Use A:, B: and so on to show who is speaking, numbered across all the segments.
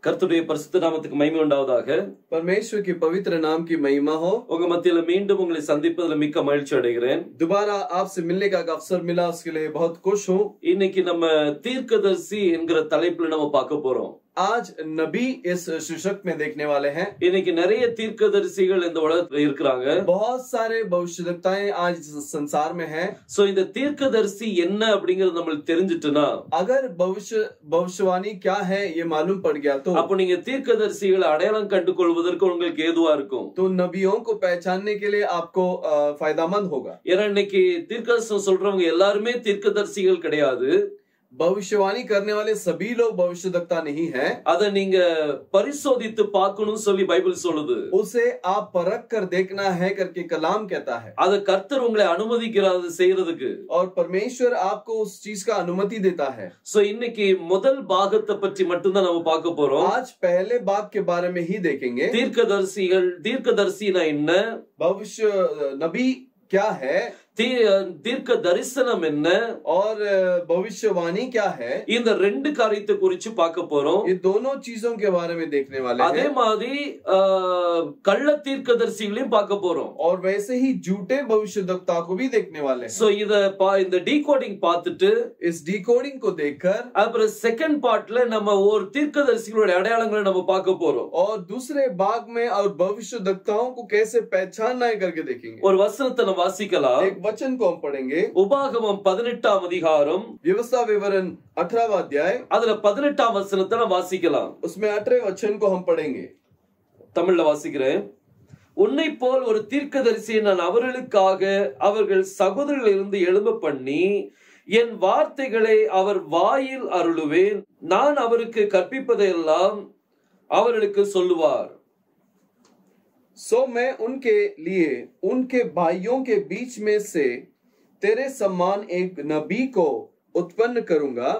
A: கர்த்தருடைய பரிசுத்த நாமத்துக்கு மகிமை உண்டாவதாக.
B: परमेश्वर के पवित्र नाम की महिमा हो।
A: உங்க மத்தியில மீண்டும் உங்களை சந்திப்பதில் மிக்க மகிழ்ச்சி அடைகிறேன்.
B: दोबारा आपसे मिलने का अवसर मिला, उसके लिए बहुत खुश हूँ।
A: இன்னைக்கு நம்ம தீர்க்கதரிசி என்கிற தலைப்புல நம்ம பார்க்க போறோம்.
B: आज नबी इस शीर्षक में देखने वाले हैं।
A: இன்னைக்கு நிறைய தீர்க்கதரிசிகள் இந்த உலகத்துல இருக்கிறாங்க.
B: बहुत सारे भविष्यवक्ताएं आज इस संसार में हैं।
A: சோ இந்த தீர்க்கதரிசி என்ன அப்படிங்கறது நம்மளுக்கு தெரிஞ்சிட்டுனா,
B: अगर भविष्यवाणी क्या है ये मालूम पड़ गया तो
A: அப்ப நீங்க தீர்க்கதரிசிகளை அடையாளம் கண்டு கொள்வதற்கு உங்களுக்கு ஏதுவா இருக்கும்.
B: तो नबियों को पहचानने के लिए आपको फायदामंद होगा।
A: ஏன்னா இன்னைக்கு தீர்க்கதரிசனம் சொல்றவங்க எல்லாருமே தீர்க்கதரிசிகள் கிடையாது.
B: भविष्यवाणी करने वाले सभी लोग भविष्यवक्ता नहीं है।
A: அத நீங்க பரிசோதித்து பார்க்கணும்னு சொல்லி பைபிள் சொல்லுது.
B: उसे आप परख कर देखना है करके कलाम कहता है।
A: அத கர்த்தர் உங்களை அனுமதிக்கிறாரு செய்யறதுக்கு.
B: और परमेश्वर आपको उस चीज का अनुमति देता है।
A: சோ இன்னைக்கு முதல் பாகத்தை பற்றி மட்டும் தான் நம்ம பார்க்க போறோம்.
B: आज पहले भाग के बारे में ही देखेंगे।
A: தீர்க்கதரிசினா என்ன,
B: भविष्य नबी क्या है,
A: தீர்க்க தரிசனம் என்ன,
B: और भविष्यवाणी क्या है,
A: இந்த ரெண்டு காரியத்தை குறித்து பார்க்க போறோம்.
B: ये दोनों चीजों के बारे में देखने वाले हैं।
A: அதே மாதிரி கள்ள தீர்க்கதரிசிகளையும் பார்க்க போறோம்.
B: और वैसे ही झूठे भविष्यवक्ता को भी देखने वाले हैं।
A: சோ இந்த டீகோடிங் பார்த்துட்டு,
B: इस डिकोडिंग को देखकर
A: அப்புறம் செகண்ட் பார்ட்ல நம்ம ஒரு தீர்க்கதரிசிகளோட அடையாளங்களை நம்ம பார்க்க போறோம்.
B: और दूसरे भाग में और भविष्यवक्ताओं को कैसे पहचानना है करके देखेंगे।
A: ஒரு वचनத்தை நம்ம வாசிக்கலாம்.
B: एक वचन को हम पढ़ेंगे।
A: உபாகமம் 18ஆம் அதிகாரம்,
B: व्यवस्था विवरण 18वां अध्याय,
A: அதுல 18ஆம் வசனத்தை நம்ம வாசிக்கலாம்.
B: उसमें 18वें वचन को हम पढ़ेंगे।
A: தமிழ்ல வாசிக்கிறேன். உன்னை போல் ஒரு தீர்க்கதரிசியை நான் அவர்களுக்காக அவர்கள் சகோதரர்களிலிருந்து எழும்ப பண்ணி என் வார்த்தைகளை அவர் வாயில் அருளுவேன். நான் அவருக்கு கற்பிப்பதையெல்லாம் அவர்களுக்கு சொல்லுவார்.
B: सो मैं उनके लिए उनके भाइयों के बीच में से तेरे समान एक नबी को उत्पन्न करूंगा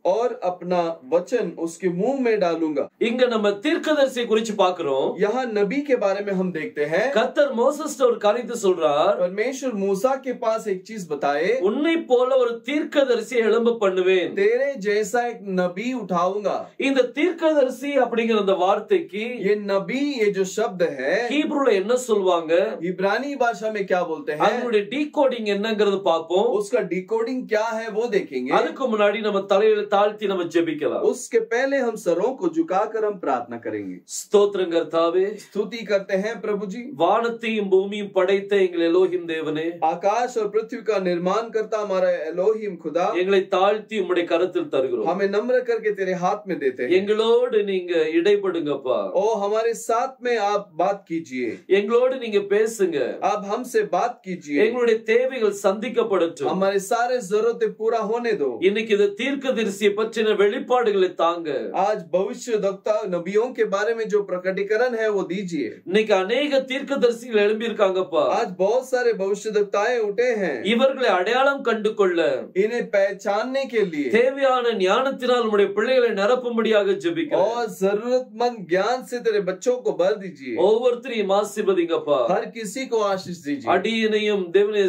B: और अपना वचन उसके मुंह में डालूंगा।
A: இங்க நம்ம தீர்க்கதரிசி குறித்து பார்க்கிறோம்.
B: यहाँ नबी के बारे में हम देखते हैं।
A: கர்த்தர் மோசேஸ்ட்ட ஒரு காரியத்தை சொல்றார்.
B: परमेश्वर मूसा के पास एक चीज बताए,
A: உன்னை போல ஒரு தீர்க்கதரிசியை எழும்ப பண்ணுவேன்,
B: तेरे जैसा एक नबी उठाऊंगा।
A: இந்த தீர்க்கதரிசி அப்படிங்கிற அந்த வார்த்தைக்கு
B: ये नबी, ये जो शब्द है,
A: ஹீப்ரூல என்ன சொல்வாங்க,
B: इब्रानी भाषा में क्या बोलते हैं,
A: அதனுடைய டீகோடிங் என்னங்கிறது பார்ப்போம்.
B: उसका डिकोडिंग क्या है वो देखेंगे।
A: அதுக்கு முன்னாடி நம்ம தலையில தாழ்த்தி நம்ம ஜெபிக்கலாம்.
B: उसके पहले हम सरों को झुकाकर हम प्रार्थना करेंगे।
A: ஸ்தோத்திரம் கர்த்தாவே,
B: स्तुति करते हैं प्रभु जी।
A: வானத்தையும் பூமியும் படைத்த எங்கள் எலோஹிம் தேவனே,
B: आकाश और पृथ्वी का निर्माण करता हमारा एलोहिम खुदा,
A: எங்களை தாழ்த்தி உம்முடைய கரத்தில் தருகிறோம்.
B: हमें नम्र करके तेरे हाथ में देते हैं।
A: எங்களோடு நீங்க இடைப்படுங்கப்பா.
B: ओ हमारे साथ में आप बात कीजिए,
A: எங்களோடு நீங்க பேசுங்க.
B: आप हमसे बात कीजिए,
A: எங்களுடைய தேவைகள் சந்திக்கப்படட்டும்.
B: हमारे सारे जरूरतें पूरा होने दो।
A: இன்னைக்கு இந்த தீர்க்கதரிசியை பற்றின வெளிப்பாடுகளை தாங்க.
B: आज भविष्यवक्ता नबियों के बारे में जो प्रकटीकरण है वो दीजिए।
A: இன்னைக்கு अनेक தீர்க்கதரிசிகள் எழும்பி இருக்காங்கப்பா.
B: आज बहुत सारे भविष्यवक्ताएं उठे हैं।
A: இவர்களை அடையாளம் கண்டு கொள்ள,
B: इन्हें पहचानने के लिए
A: தேவையான ஞானத்தினால் நம்முடைய பிள்ளைகளை நிரப்பும்படியாக ஜெபிக்கிறேன்.
B: और जरूरतमंद ज्ञान से तेरे बच्चों को भर दीजिए।
A: ஒவ்வொருத்தரையும் ஆசீர்வதிங்கப்பா.
B: हर किसी को आशीष दीजिए।
A: அடியனையும் தேவனே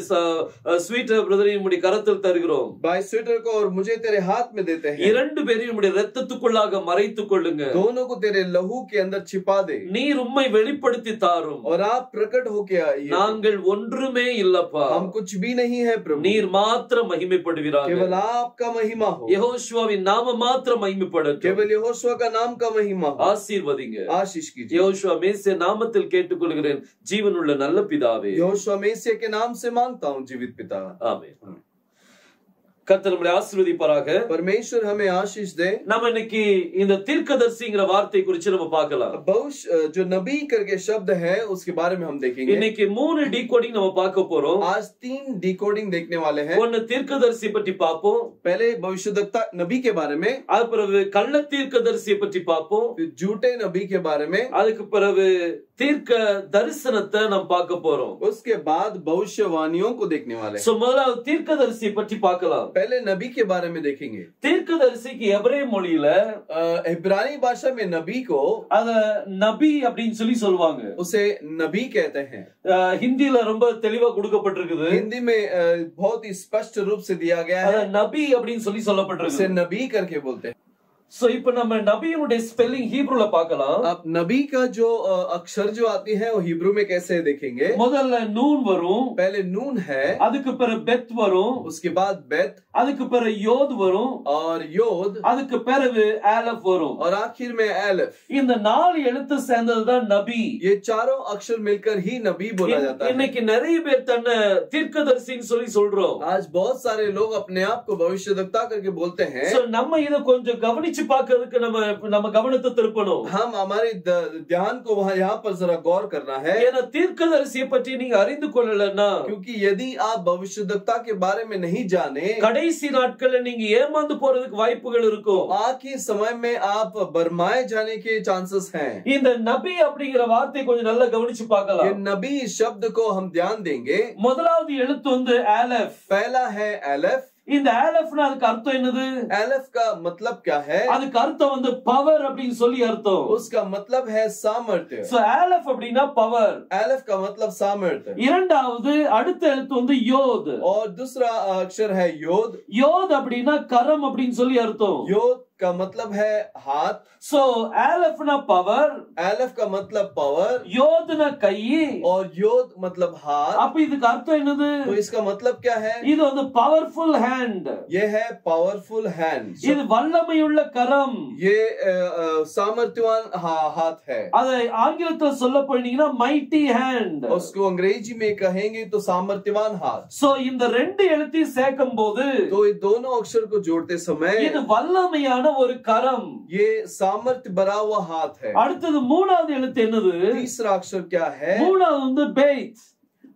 A: ஸ்வீட் பிரதரையும் உம்முடைய கரத்தில் தருகிறோம்.
B: भाई स्वेटर को और मुझे तेरे हाथ में देते हैं।
A: இரண்டு பேரையும் உம்முடைய இரத்தத்துக்குள்ளாக மறைத்துக் கொள்ளுங்க.
B: दोनों को तेरे लहू के अंदर छिपा दे
A: நீர் உம்மை வெளிப்படுத்தி தாரும்.
B: और आप प्रकट होके आइए।
A: நாங்கள் ஒன்றுமே இல்லப்பா,
B: हम कुछ भी नहीं है प्रभु,
A: நீர் மாத்திரம் மகிமைப்படுவீராக.
B: केवल आपका महिमा हो।
A: யெகோவாவின் நாம மாத்திரம் மகிமைப்படட்டும்.
B: केवल यहोशुआ का नाम का महिमा हो।
A: ஆசீர்வதிங்க.
B: आशीष कीजिए।
A: யெகோவா மேசியா நாமத்தில் கேட்டுக்கொள்கிறேன் ஜீவனுள்ள நல்ல பிதாவே.
B: यहोशुआ मेसिया के नाम से मांगता हूँ जीवित पिता।
A: ஆமென். கர்த்தர் நம்மை ஆசீர்வதிப்பாராக.
B: परमेश्वर हमें आशीष दे।
A: நம்ம இன்னைக்கு இந்த தீர்க்கதரிசிங்கிற வார்த்தை குறித்து நம்ம பார்க்கலாம்.
B: भविष्य जो नबी करके शब्द है उसके बारे में हम देखेंगे।
A: இன்னைக்கு 3 டீகோடிங் நம்ம பார்க்க போறோம்.
B: आज 3 डिकोडिंग देखने वाले हैं।
A: ஒன்னு தீர்க்கதரிசி பற்றி பார்ப்போம்,
B: पहले भविष्यवक्ता नबी के बारे में,
A: அதுக்கு பிறகு கள்ள தீர்க்கதரிசியை பற்றி பார்ப்போம்,
B: फिर झूठे नबी के बारे में,
A: அதுக்கு பிறகு தீர்க்க தரிசனத்தை நாம் பார்க்க போறோம்.
B: उसके बाद भविष्यवाणियों को देखने वाले।
A: சோ முதலாவது தீர்க்கதரிசி பற்றி பார்க்கலாம்.
B: पहले नबी के बारे में देखेंगे।
A: தீர்க்கதரிசிக்கு எபிரேய மொழியில
B: इब्रानी भाषा में नबी को
A: அத நபி அப்படின்னு சொல்லுவாங்க.
B: उसे नबी कहते हैं।
A: ஹிந்தில ரொம்ப தெளிவா கொடுக்கப்பட்டிருக்குது.
B: हिंदी में बहुत ही स्पष्ट रूप से दिया गया
A: அத
B: है।
A: நபி அப்படின்னு சொல்லப்பட்டிருக்கு.
B: उसे नबी करके बोलते हैं।
A: சோ இப்ப நம்ம நபியினுடைய ஸ்பெல்லிங் ஹீப்ரூல பார்க்கலாம்.
B: अब नबी का जो अक्षर जो आती है वो हिब्रू में कैसे देखेंगे.
A: முதல்ல நூன் வரும்,
B: पहले नून है,
A: அதுக்கு பிறகு பெத் வரும்,
B: उसके बाद बेत,
A: அதுக்கு பிறகு யோத் வரும்,
B: और योद,
A: அதுக்கு பிறகு ஆலப் வரும்.
B: और आखिर में एलिफ.
A: இந்த 4 எழுத்து சேர்ந்ததுதான் நபி.
B: ये चारों अक्षर मिलकर ही नबी बोला जाता है.
A: இன்னைக்கு நிறைய பேர் தன்னை தீர்க்கதரிசின்னு சொல்லி சொல்றோம்.
B: आज बहुत सारे लोग अपने आप को भविष्यवक्ता करके बोलते हैं.
A: சோ நம்ம இத கொஞ்சம் கவனிச்சு பார்க்கிறதுக்கு நம்ம கவனத்தை திருப்பணும்.
B: हम हमारे ध्यान को वहां यहाँ पर जरा गौर करना है.
A: ஏன்னா தீர்க்கதரிசியை பற்றி நீங்க அறிந்து கொள்ளலன்னா,
B: क्योंकि यदि आप भविष्यवक्ता के बारे में नहीं जाने,
A: கடைசி நாட்கள்ல நீங்க ஏமாந்து போறதுக்கு வாய்ப்புகள் இருக்கும்.
B: आखिरी समय में आप बरमाए जाने के चांसेस हैं.
A: இந்த நபி அப்படிங்கிற வார்த்தையை கொஞ்சம் நல்லா கவனிச்சு
B: ये
A: பார்க்கலாம்.
B: नबी शब्द को हम ध्यान देंगे.
A: முதலாவது எழுத்து வந்து ஆலப்.
B: पहला है एलिफ.
A: இந்த ஆலப்னா அதுக்கு அர்த்தம் என்னது?
B: एलिफ का मतलब क्या है?
A: அதுக்கு அர்த்தம் வந்து பவர் அப்படின்னு சொல்லி அர்த்தம்.
B: उसका मतलब है सामर्थ्य.
A: சோ ஆலப் அப்படினா பவர்.
B: एलिफ का मतलब सामर्थ्य.
A: இரண்டாவது அடுத்த எழுத்து வந்து யோத்.
B: और दूसरा अक्षर है योद.
A: யோத் அப்படினா கரம் அப்படின்னு சொல்லி அர்த்தம்.
B: योद का मतलब है हाथ.
A: சோ ஆலப்னா பவர்,
B: एलिफ का मतलब पावर,
A: யோத்னா கை,
B: और योद मतलब हाथ.
A: அப்ப இதுக்கு அர்த்தம் என்னது?
B: तो इसका मतलब क्या है?
A: இது வந்து பவர்ஃபுல் ஹேண்ட்.
B: ये है पावरफुल हैंड.
A: இது வல்லமையுள்ள கரம்.
B: ये सामर्थ्यवान हाथ है.
A: அதை ஆங்கிலத்துல சொல்ல போனீங்கன்னா மைட்டி ஹேண்ட்.
B: उसको अंग्रेजी में कहेंगे तो सामर्थ्यवान हाथ.
A: சோ இந்த ரெண்டு எழுத்தையும் சேர்க்கும்போது
B: तो ये दोनों अक्षर को जोड़ते समय
A: இது வல்லமையான ஒரு கரம்.
B: ये सामर्थ्य भरा हुआ हाथ है.
A: அடுத்தது மூணாவது எழுத்து என்னது?
B: तीसरा अक्षर क्या है?
A: மூணாவது வந்து பெய்த்.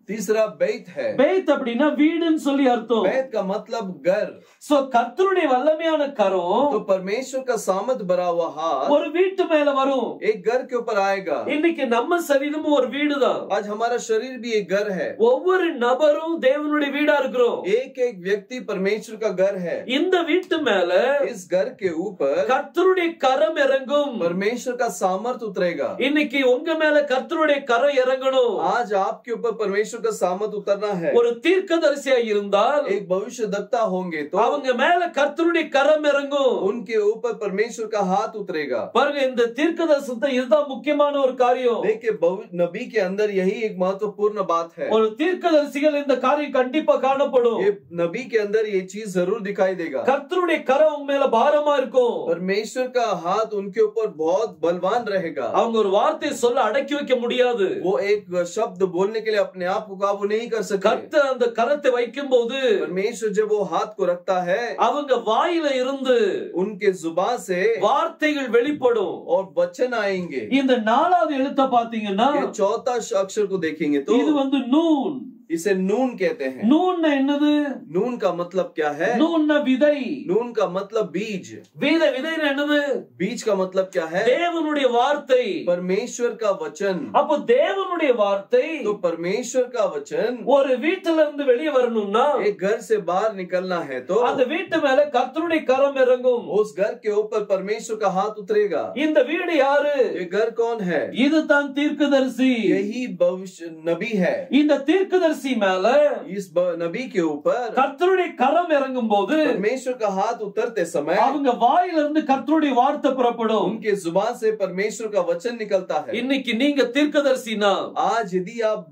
B: तीसरा बैत है.
A: பெய்த் அப்படினா வீடுன்னு சொல்லி அர்த்தம்.
B: बैत का मतलब घर.
A: சோ கர்த்தருடைய வல்லமையான கரம்
B: तो परमेश्वर का सामर्थ भरा हुआ हाथ
A: ஒரு வீட்டு மேல வரும்.
B: एक घर के ऊपर आएगा.
A: இன்னைக்கு நம்ம சரீரமும் ஒரு வீடுதான்.
B: आज हमारा शरीर भी एक घर है.
A: ஒவ்வொரு நபரும் தேவனுடைய வீடா இருக்கிறோம்.
B: एक एक व्यक्ति परमेश्वर का घर है.
A: இந்த வீட்டு மேல
B: इस घर के ऊपर
A: கர்த்தருடைய கரம் இறங்கும்.
B: परमेश्वर का सामर्थ उतरेगा.
A: இன்னைக்கு உங்க மேல கர்த்தருடைய கரம் இறங்கணும்.
B: आज आपके ऊपर परमेश्वर का सामर्थ उतरना है.
A: ஒரு தீர்க்கதரிசியா இருந்தால்
B: एक भविष्यवक्ता होंगे तो
A: அவங்க மேல கர்த்தருடைய கரம் இறங்கும்.
B: उनके ऊपर परमेश्वर का हाथ उतरेगा.
A: பாருங்க இந்த தீர்க்கதரிசனத்தை இதுதான் முக்கியமான ஒரு காரியம்.
B: देखिए नबी के अंदर यही एक महत्वपूर्ण बात है.
A: ஒரு தீர்க்கதரிசிகள் இந்த காரியம் கண்டிப்பா காணப்படும்.
B: ये नबी के अंदर ये चीज जरूर दिखाई देगा.
A: கர்த்தருடைய கரம் உங்க மேல பாரமா இருக்கும்.
B: परमेश्वर का हाथ उनके ऊपर बहुत बलवान रहेगा.
A: அவங்க ஒரு வார்த்தை சொல்ல அடக்கி வைக்க முடியாது.
B: वो एक शब्द बोलने के लिए अपने आप को काबू नहीं कर सकते.
A: கர்த்தர் அந்த கரத்தை வைக்கும்போது
B: परमेश्वर जब वो हाथ को रखता है
A: அவங்க வாயில இருந்து
B: उनके जुबान से
A: வார்த்தைகள் வெளிப்படும்.
B: और वचन आएंगे.
A: இந்த நாலாவது எழுத்த பாத்தீங்கன்னா
B: ये चौथा अक्षर को देखेंगे तो
A: இது வந்து நூன்.
B: इसे नून कहते हैं.
A: நூன் என்னது?
B: नून का मतलब क्या है?
A: நூன்னா விதை.
B: नून का मतलब बीज.
A: விதை என்னது?
B: बीज का मतलब क्या है?
A: தேவனுடைய வார்த்தை.
B: परमेश्वर का वचन.
A: அப்போ தேவனுடைய வார்த்தை
B: तो परमेश्वर का वचन
A: ஒரு வீட்டுல இருந்து வெளியே வரணும்னா
B: एक घर से बाहर निकलना है तो
A: அந்த வீட்டு மேல கர்த்தருடைய கரம் இறங்கும்.
B: उस घर के ऊपर परमेश्वर का हाथ उतरेगा.
A: இந்த வீடு யாரு?
B: ये घर कौन है?
A: இதுதான் தீர்க்கதரிசி.
B: यही भविष्य नबी है.
A: இந்த தீர்க்கதரிசி மேல
B: इस नबी के ऊपर
A: கர்த்தருடைய கரம் இறங்கும் போது
B: परमेश्वर का हाथ उतरते समय
A: அவங்க வாயில இருந்து கர்த்தருடைய வார்த்தை புறப்படும்.
B: उनके जुबान से परमेश्वर का वचन निकलता है.
A: இன்னைக்கு நீங்க தீர்க்கதரிசினா
B: आज यदि आप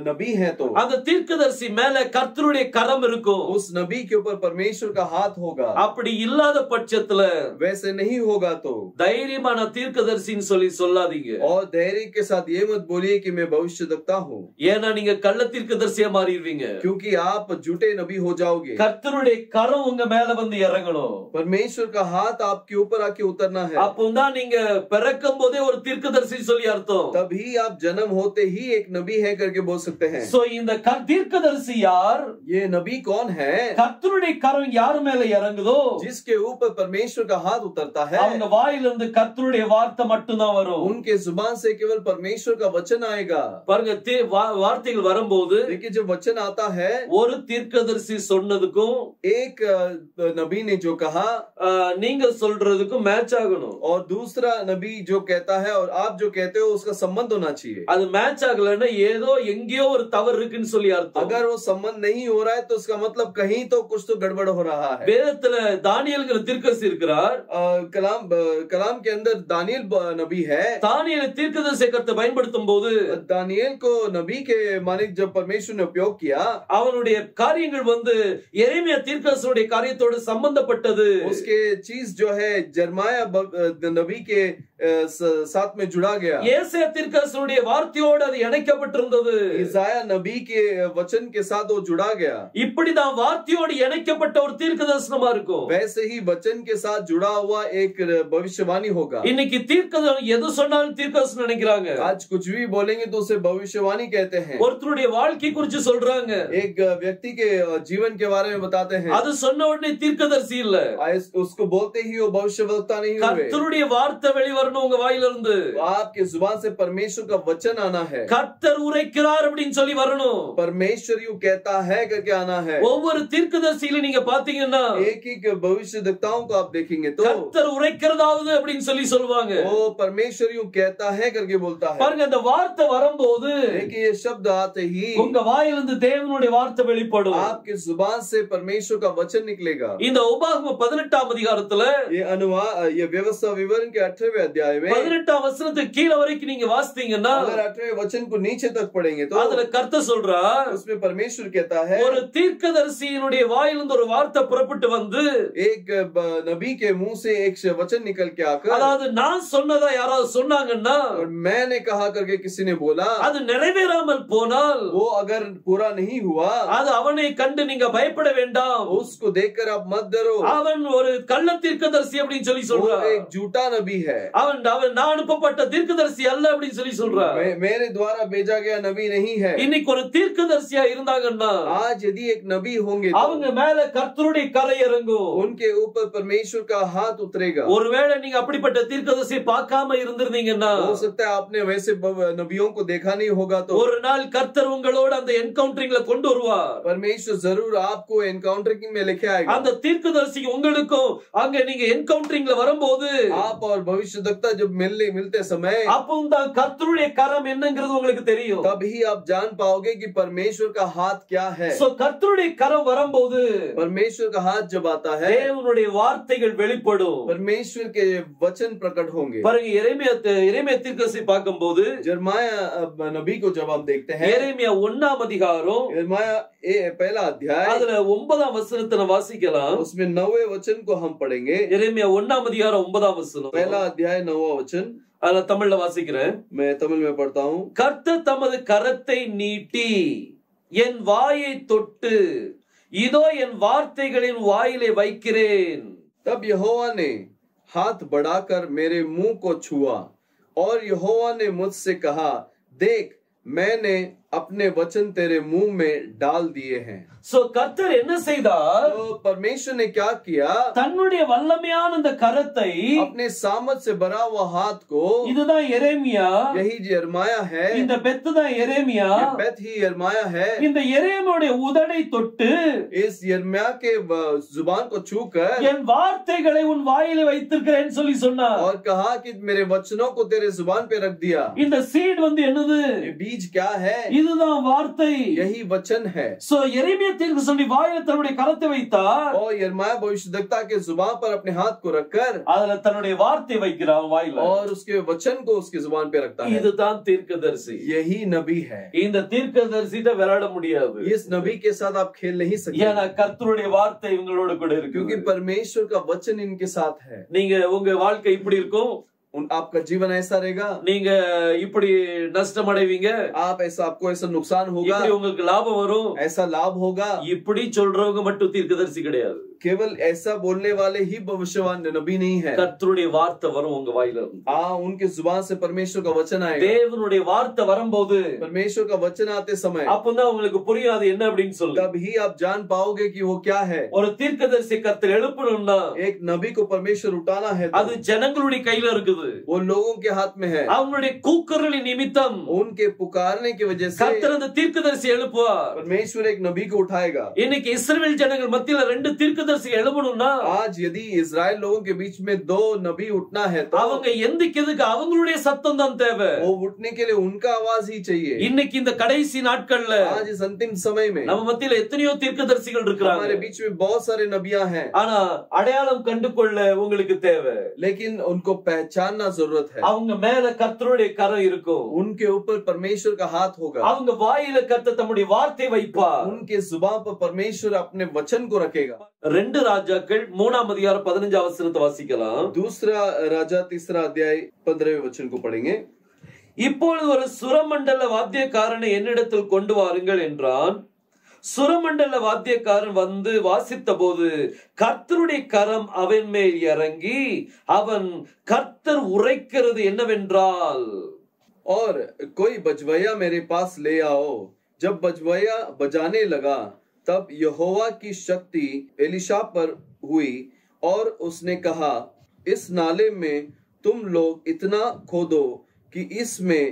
B: नबी हैं तो
A: அந்த தீர்க்கதரிசி மேல கர்த்தருடைய கரம் இருக்கும்.
B: उस नबी के ऊपर परमेश्वर का हाथ होगा.
A: அப்படி இல்லாத பட்சத்துல
B: वैसे नहीं होगा तो
A: தைரியமான தீர்க்கதரிசின்னு சொல்லி சொல்லாதீங்க.
B: और धैर्य के साथ ये मत बोलिए कि मैं भविष्यवक्ता हूँ.
A: ஏன்னா நீங்க கள்ள தீர்க்கதரிசியா மாறிடுவீங்க.
B: क्योंकि आप झूठे नबी हो जाओगे.
A: கர்த்தருடைய கரம் உங்க மேல வந்து இறங்கணும்.
B: परमेश्वर का हाथ आपके ऊपर आके उतरना है.
A: அப்போதான் நீங்க பிறக்கும் போதே ஒரு தீர்க்கதரிசி சொல்லி அர்த்தம்.
B: तभी आप जन्म होते ही एक नबी है करके बोल सकते हैं.
A: சோ இந்த தீர்க்கதரிசி யார்?
B: ये नबी कौन है?
A: கர்த்தருடைய கரம் யார் மேல இறங்குதோ
B: जिसके ऊपर परमेश्वर का हाथ उतरता है
A: அவங்க வாயில இருந்து கர்த்தருடைய வார்த்தை மட்டும் தான் வரும்.
B: उनके जुबान से केवल परमेश्वर का वचन आएगा.
A: பாருங்க வார்த்தைகள் வரும்போது
B: लेकिन जब वचन आता है,
A: ஒரு தீர்க்கதரிசி சொன்னதுக்கும்
B: एक नबी ने जो कहा
A: நீங்க சொல்றதுக்கும் மேட்ச் ஆகணும்.
B: और दूसरा नबी जो कहता है और आप जो कहते हो उसका संबंध होना चाहिए.
A: அது மேட்ச் ஆகலன்னா ஏதோ எங்கேயோ ஒரு தவறு இருக்குன்னு சொல்லி அர்த்தம்.
B: अगर वो संबंध नहीं हो रहा है तो उसका मतलब कहीं तो कुछ तो गड़बड़ हो रहा है.
A: வேதத்துல தானியேல்ங்கிற தீர்க்கதரிசி இருக்கிறார்.
B: कलाम के अंदर दानियल नबी है.
A: தானியேல் தீர்க்கதரிசியை கர்த்தர் பயன்படுத்தும் போது
B: दानियल को नबी के मानिक जब परमेश्वर ने उपयोग किया,
A: அவனுடைய காரியங்கள் எரேமியா தீர்க்கதரிசியுடைய காரியத்தோடு சம்பந்தப்பட்டது.
B: उसके चीज जो है जर्माया नबी के साथ में जुड़ा गया.
A: ஏசாயா தீர்க்கதரிசியுடைய வார்த்தையோடு அது இணைக்கப்பட்டிருந்தது.
B: इसाया नबी के वचन के साथ वो जुड़ा गया.
A: இப்படிதான் வார்த்தையோடு இணைக்கப்பட்ட ஒரு தீர்க்கதரிசனமா இருக்கும்.
B: वैसे ही वचन के साथ जुड़ा हुआ एक भविष्यवाणी होगा.
A: இன்னைக்கு தீர்க்கதரிசி எது சொன்னாலும் தீர்க்கதரிசனம் நினைக்கிறாங்க.
B: आज कुछ भी बोलेंगे तो उसे भविष्यवाणी कहते हैं.
A: ஒருத்தருடைய வாழ்க்கை குறித்து சொல்றாங்க.
B: एक व्यक्ति के जीवन के बारे में बताते हैं.
A: அது சொன்ன உடனே தீர்க்கதரிசி இல்ல.
B: उसको बोलते ही वो भविष्यवक्ता नहीं हुए.
A: கர்த்தருடைய வார்த்தை வெளிவரணும் உங்க வாயிலிருந்து.
B: आपके जुबान से परमेश्वर का वचन आना है.
A: கர்த்தர் உரைக்கிறார் அப்படினு சொல்லி வரணும்.
B: परमेश्वर यूं कहता है करके आना है.
A: ஒவ்வொரு தீர்க்கதரிசியில நீங்க பாத்தீங்கன்னா
B: एक एक भविष्यवक्ताओं को आप देखेंगे तो
A: கர்த்தர் உரைக்கிறதாவது அப்படினு சொல்லி சொல்வாங்க.
B: वो परमेश्वर यूं कहता है करके बोलता है.
A: பாருங்க அந்த வார்த்தை வரும்போது
B: देखिए ये शब्द आते ही
A: உங்க வாயிலிருந்து தேவனுடைய வார்த்தை வெளிப்படும்.
B: आपके जुबान से परमेश्वर का वचन निकलेगा.
A: இந்த உபாகமம் 18ஆம் அதிகாரத்துல
B: ये व्यवस्था विवरण के 18वें अध्याय में
A: 18ஆம் வசனத்துக்கு கீழ வரைக்கும் நீங்க வாசித்தீங்கன்னா
B: अगर 18वें वचन को नीचे तक पढ़ेंगे तो
A: அதுல கர்த்தர் சொல்றார்,
B: उसमें परमेश्वर कहता है
A: ஒரு தீர்க்கதரிசியினுடைய வாயிலிருந்து ஒரு வார்த்தை புறப்பட்டு வந்து
B: एक नबी के मुंह से एक वचन निकल के आकर,
A: அதாவது நான் சொன்னதா யாராவது சொன்னாங்கன்னா
B: और मैंने कहा करके किसी ने बोला,
A: அது நிறைவேறாமல் போனால்
B: वो अगर पूरा नहीं हुआ
A: அது அவனை கண்டு நீங்க பயப்பட வேண்டாம்,
B: उसको देखकर आप मत डरो.
A: அவன் ஒரு கள்ள தீர்க்கதரிசி அப்படின்னு சொல்லி
B: वो
A: சொல்றான்.
B: एक झूठा नबी है.
A: அவன் நான் அனுப்பப்பட்ட தீர்க்கதரிசி அல்ல அப்படின்னு சொல்லி சொல்றான்.
B: मेरे द्वारा भेजा गया नबी नहीं है.
A: இன்னைக்கு ஒரு தீர்க்கதரிசியா இருந்தாங்கன்னா
B: आज यदि एक नबी होंगे
A: அவங்க மேல கர்த்தருடைய கரை இறங்கும்.
B: उनके ऊपर परमेश्वर का हाथ उतरेगा.
A: ஒருவேளை நீங்க அப்படிப்பட்ட தீர்க்கதரிசியை பார்க்காம இருந்திருந்தீங்கன்னா,
B: हो सकता है आपने वैसे नबियों को देखा नहीं होगा तो
A: ஒரு நாள் கர்த்தர் உங்களோட அந்த என்கவுண்டரிங்ல கொண்டு வருவார்.
B: परमेश्वर जरूर आपको एनकाउंटरिंग में लेके आएगा.
A: அந்த தீர்க்கதரிசி உங்களுக்கும் அங்க நீங்க என்கவுண்டரிங்ல வரும்போது
B: आप और भविष्यवक्ता जब मिलते समय
A: அப்பதான் கர்த்தருடைய கரம் என்னங்கிறது உங்களுக்கு தெரியும்.
B: तभी आप जान पाओगे कि परमेश्वर का हाथ क्या है.
A: சோ கர்த்தருடைய கரம் வரும்போது
B: परमेश्वर का हाथ जब आता है
A: தேவனுடைய வார்த்தைகள் வெளிப்படும்.
B: परमेश्वर के वचन प्रकट होंगे.
A: பாருங்க எரேமியா தீர்க்கதரிசி பார்க்கும்போது
B: यिर्मयाह नबी को जब हम देखते हैं,
A: எரேமியா 1ஆம் அதிகாரம்
B: यिर्मयाह पहला अध्याय
A: அதுல 9ஆம் வசனத்தை வாசிக்கலாம்.
B: उसमें 9वें वचन को हम पढ़ेंगे.
A: எரேமியா 1ஆம் அதிகாரம் 9ஆம் வசனம்.
B: पहला अध्याय 9वां वचन
A: அதுல தமிழ்ல வாசிக்கிறேன்.
B: मैं तमिल में पढ़ता हूँ.
A: கர்த்தர் தமது கரத்தை நீட்டி என் வாயை தொட்டு இதோ என் வார்த்தைகளின் வாயிலே வைக்கிறேன்.
B: तब यहोवा ने हाथ बढ़ाकर मेरे मुंह को छुआ और यहोवा ने मुझसे कहा, देख मैंने अपने वचन तेरे मुंह में डाल दिए हैं.
A: சோ கர்த்தர் என்ன செய்தார்?
B: तो परमेश्वर ने क्या किया?
A: தன்னுடைய வல்லமையான அந்த கரத்தை,
B: अपने सामर्थ से भरा हुआ हाथ को,
A: இதுதான் எரேமியா,
B: यही यिर्मयाह है,
A: இந்த பெத்து தான் எரேமியா,
B: ये बेत ही यिर्मयाह है,
A: இந்த எரேமியாவுடைய உதடை தொட்டு
B: इस यिर्मयाह के जुबान को छूकर
A: என் வார்த்தைகளை உன் வாயிலே வைத்திருக்கிறேன்னு சொல்லி சொன்னார்.
B: और कहा कि मेरे वचनों को तेरे जुबान पे रख दिया.
A: இந்த சீட் என்னது?
B: ये बीज क्या है?
A: இதுதான் வார்த்தை.
B: यही वचन है.
A: சோ எரேமியா தீர்க்கதரிசி வாயில தன்னுடைய கரத்தை வைத்தார்.
B: और यिर्मयाह भविष्यद्वक्ता के जुबान पर अपने हाथ को रखकर
A: அதுல தன்னுடைய வார்த்தை வைக்கிறார் வாயில,
B: और उसके वचन को उसके जुबान पे रखता है.
A: இதுதான் தீர்க்கதரிசி.
B: यही नबी है.
A: இந்த தீர்க்கதரிசிட்ட விளையாட முடியாது.
B: इस नबी के साथ आप खेल नहीं सकते,
A: ஏன்னா கர்த்தருடைய வார்த்தை உங்களோட கூட இருக்கு.
B: क्योंकि परमेश्वर का वचन इनके साथ है.
A: நீங்க உங்க வாழ்க்கை இப்படி இருக்கும்,
B: आपका जीवन ऐसा रहेगा,
A: நீங்க இப்படி நஷ்டம் அடைவீங்க,
B: आपको ऐसा नुकसान होगा,
A: இப்படி உங்களுக்கு லாபம் வரும்,
B: ऐसा लाभ होगा.
A: இப்படி சொல்றவங்க மட்டும் தீர்க்கதரிசி கிடையாது.
B: केवल ऐसा बोलने वाले ही भविष्यवान नबी नहीं है।
A: கர்த்தருடைய வார்த்தை வரும் உங்க வாயில இருந்து.
B: उनके जुबान से परमेश्वर का वचन आएगा।
A: தேவனுடைய வார்த்தை வரும்போது
B: परमेश्वर का वचन आते समय
A: அப்பதான் உங்களுக்கு புரியும் அது என்ன அப்படின்னு சொல்லி.
B: तब ही आप जान पाओगे कि वो क्या है।
A: ஒரு தீர்க்கதரிசி கர்த்தர் எழுப்பணும்னா
B: एक नबी को परमेश्वर उठाना है
A: அது ஜனங்களுடைய கையில இருக்குது.
B: वो लोगों के हाथ में है।
A: அவங்களுடைய கூக்குரலின் நிமித்தம்
B: उनके पुकारने की वजह से
A: கர்த்தர் அந்த தீர்க்கதரிசி எழுப்புவார்.
B: परमेश्वर एक नबी को उठाएगा।
A: இன்னைக்கு இஸ்ரவேல் ஜனங்கள் மத்தியில ரெண்டு தீர்க்கதரிசி எழும்பணும்னா
B: आज यदि इजराइल लोगों के बीच में दो नबी उठना है तो
A: அவங்க எந்திக்கிறதுக்கு அவங்களுடைய சத்தம் தான் தேவை.
B: वो उठने के लिए उनका आवाज ही चाहिए।
A: இன்னைக்கு இந்த கடைசி நாட்கள்ல
B: आज इस अंतिम समय में
A: நம்ம மத்தியில எத்தனையோ தீர்க்கதரிசிகள் இருக்காங்க.
B: हमारे बीच में बहुत सारे नबियां हैं।
A: ஆனா அடையாளம் கண்டுகொள்ள உங்களுக்கு தேவை.
B: लेकिन उनको पहचानना जरूरत है।
A: அவங்க மேல கர்த்தருடைய கரம் இருக்கும்.
B: उनके ऊपर परमेश्वर का हाथ होगा।
A: அவங்க வாயில கர்த்தர் தம்முடைய வார்த்தை வைப்பார்.
B: उनके जुबान पर परमेश्वर अपने वचन को रखेगा।
A: 2 ராஜாக்கள் 3ஆம் அதிகாரம் 15ஆம் வசனத்தை வாசிக்கலாம்.
B: दूसरा राजा 3 अध्याय 15वें वचन को पढ़ेंगे।
A: இப்பொழுது ஒரு சுரமண்டல வாத்தியக்காரனை என்னிடத்தில் கொண்டு வாருங்கள் என்றான். சுரமண்டல வாத்தியக்காரன் வந்து வாசித்த போது கர்த்தருடைய கரம் அவன் மேல் இறங்கி அவன் கர்த்தர் உரைக்கிறது என்னவென்றால்
B: और कोई बजवैया मेरे पास ले आओ। जब बजवैया बजाने लगा तब यहोवा की शक्ति एलिशा पर हुई और उसने कहा, इस नाले में तुम लोग इतना खोदो कि इसमें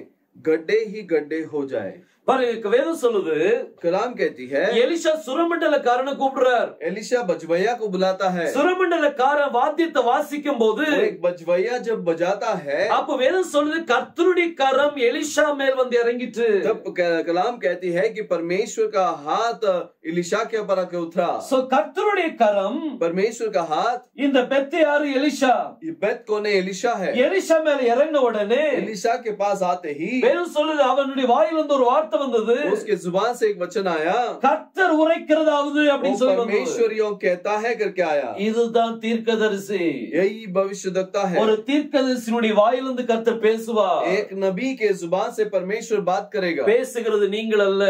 B: गड्ढे ही गड्ढे हो जाए।
A: பாருங்க வேதம் சொல்லுது,
B: कलाम कहती है
A: எலிஷா சுரமண்டலக்காரனை கூப்பிடுறார்.
B: एलिशा बजवैया को बुलाता है।
A: சுரமண்டலக்காரன் வாத்தியத்தை வாசிக்கும் போது
B: एक बजवैया जब बजाता है
A: அப்ப வேதம் சொல்லுது கர்த்தருடைய கரம் எலிஷா மேல் வந்து இறங்கிட்டு.
B: तब कलाम कहती है कि परमेश्वर का हाथ एलिशा के ऊपर आके उतरा।
A: சோ கர்த்தருடைய கரம்
B: परमेश्वर का हाथ
A: இந்த பெத்தேயாரு எலிஷா
B: ये बेत कोने एलिशा है।
A: எலிஷா மேல இறங்கின உடனே
B: एलिशा के पास आते ही
A: வேதம் சொல்லுது அவனுடைய வாயிலிருந்து ஒரு வார்த்தை வந்தது.
B: उसके जुबान से एक वचन आया,
A: கர்த்தர் உரைக்கிறதாவது அப்படி
B: वो
A: சொல்லி
B: परमेश्वरियों कहता है करके आया।
A: இதுதான் தீர்க்கதரிசி.
B: यही भविष्यद्वक्ता है।
A: ஒரு தீர்க்கதரிசியுடைய வாயிலிருந்து கர்த்தர் பேசுவார்.
B: एक नबी के जुबान से परमेश्वर बात करेगा।
A: பேசுகிறது நீங்கள் அல்ல,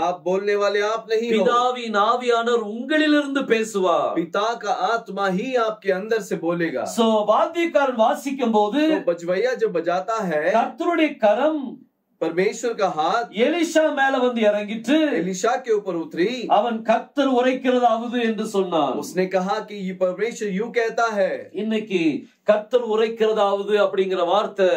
B: आप बोलने वाले आप नहीं हो।
A: பிதாவின் ஆவியானவர் உங்களிலிருந்து பேசுவார்.
B: पिता का आत्मा ही आपके अंदर से बोलेगा।
A: சோ வாத்தியக்காரன் வாசிக்கும் போது
B: तो बजवैया जब बजाता है
A: கர்த்தருடைய கரம்
B: परमेश्वर का हाथ
A: எலிஷா மேல வந்து இறங்கிட்டு
B: एलिशा के ऊपर उतरी।
A: அவன் கர்த்தர் உரைக்கிறதாவது என்று சொன்னான்.
B: उसने कहा कि ये परमेश्वर यूं कहता है।
A: இன்னைக்கு கர்த்தர் உரைக்கிறதாவது அப்படிங்கிற வார்த்தை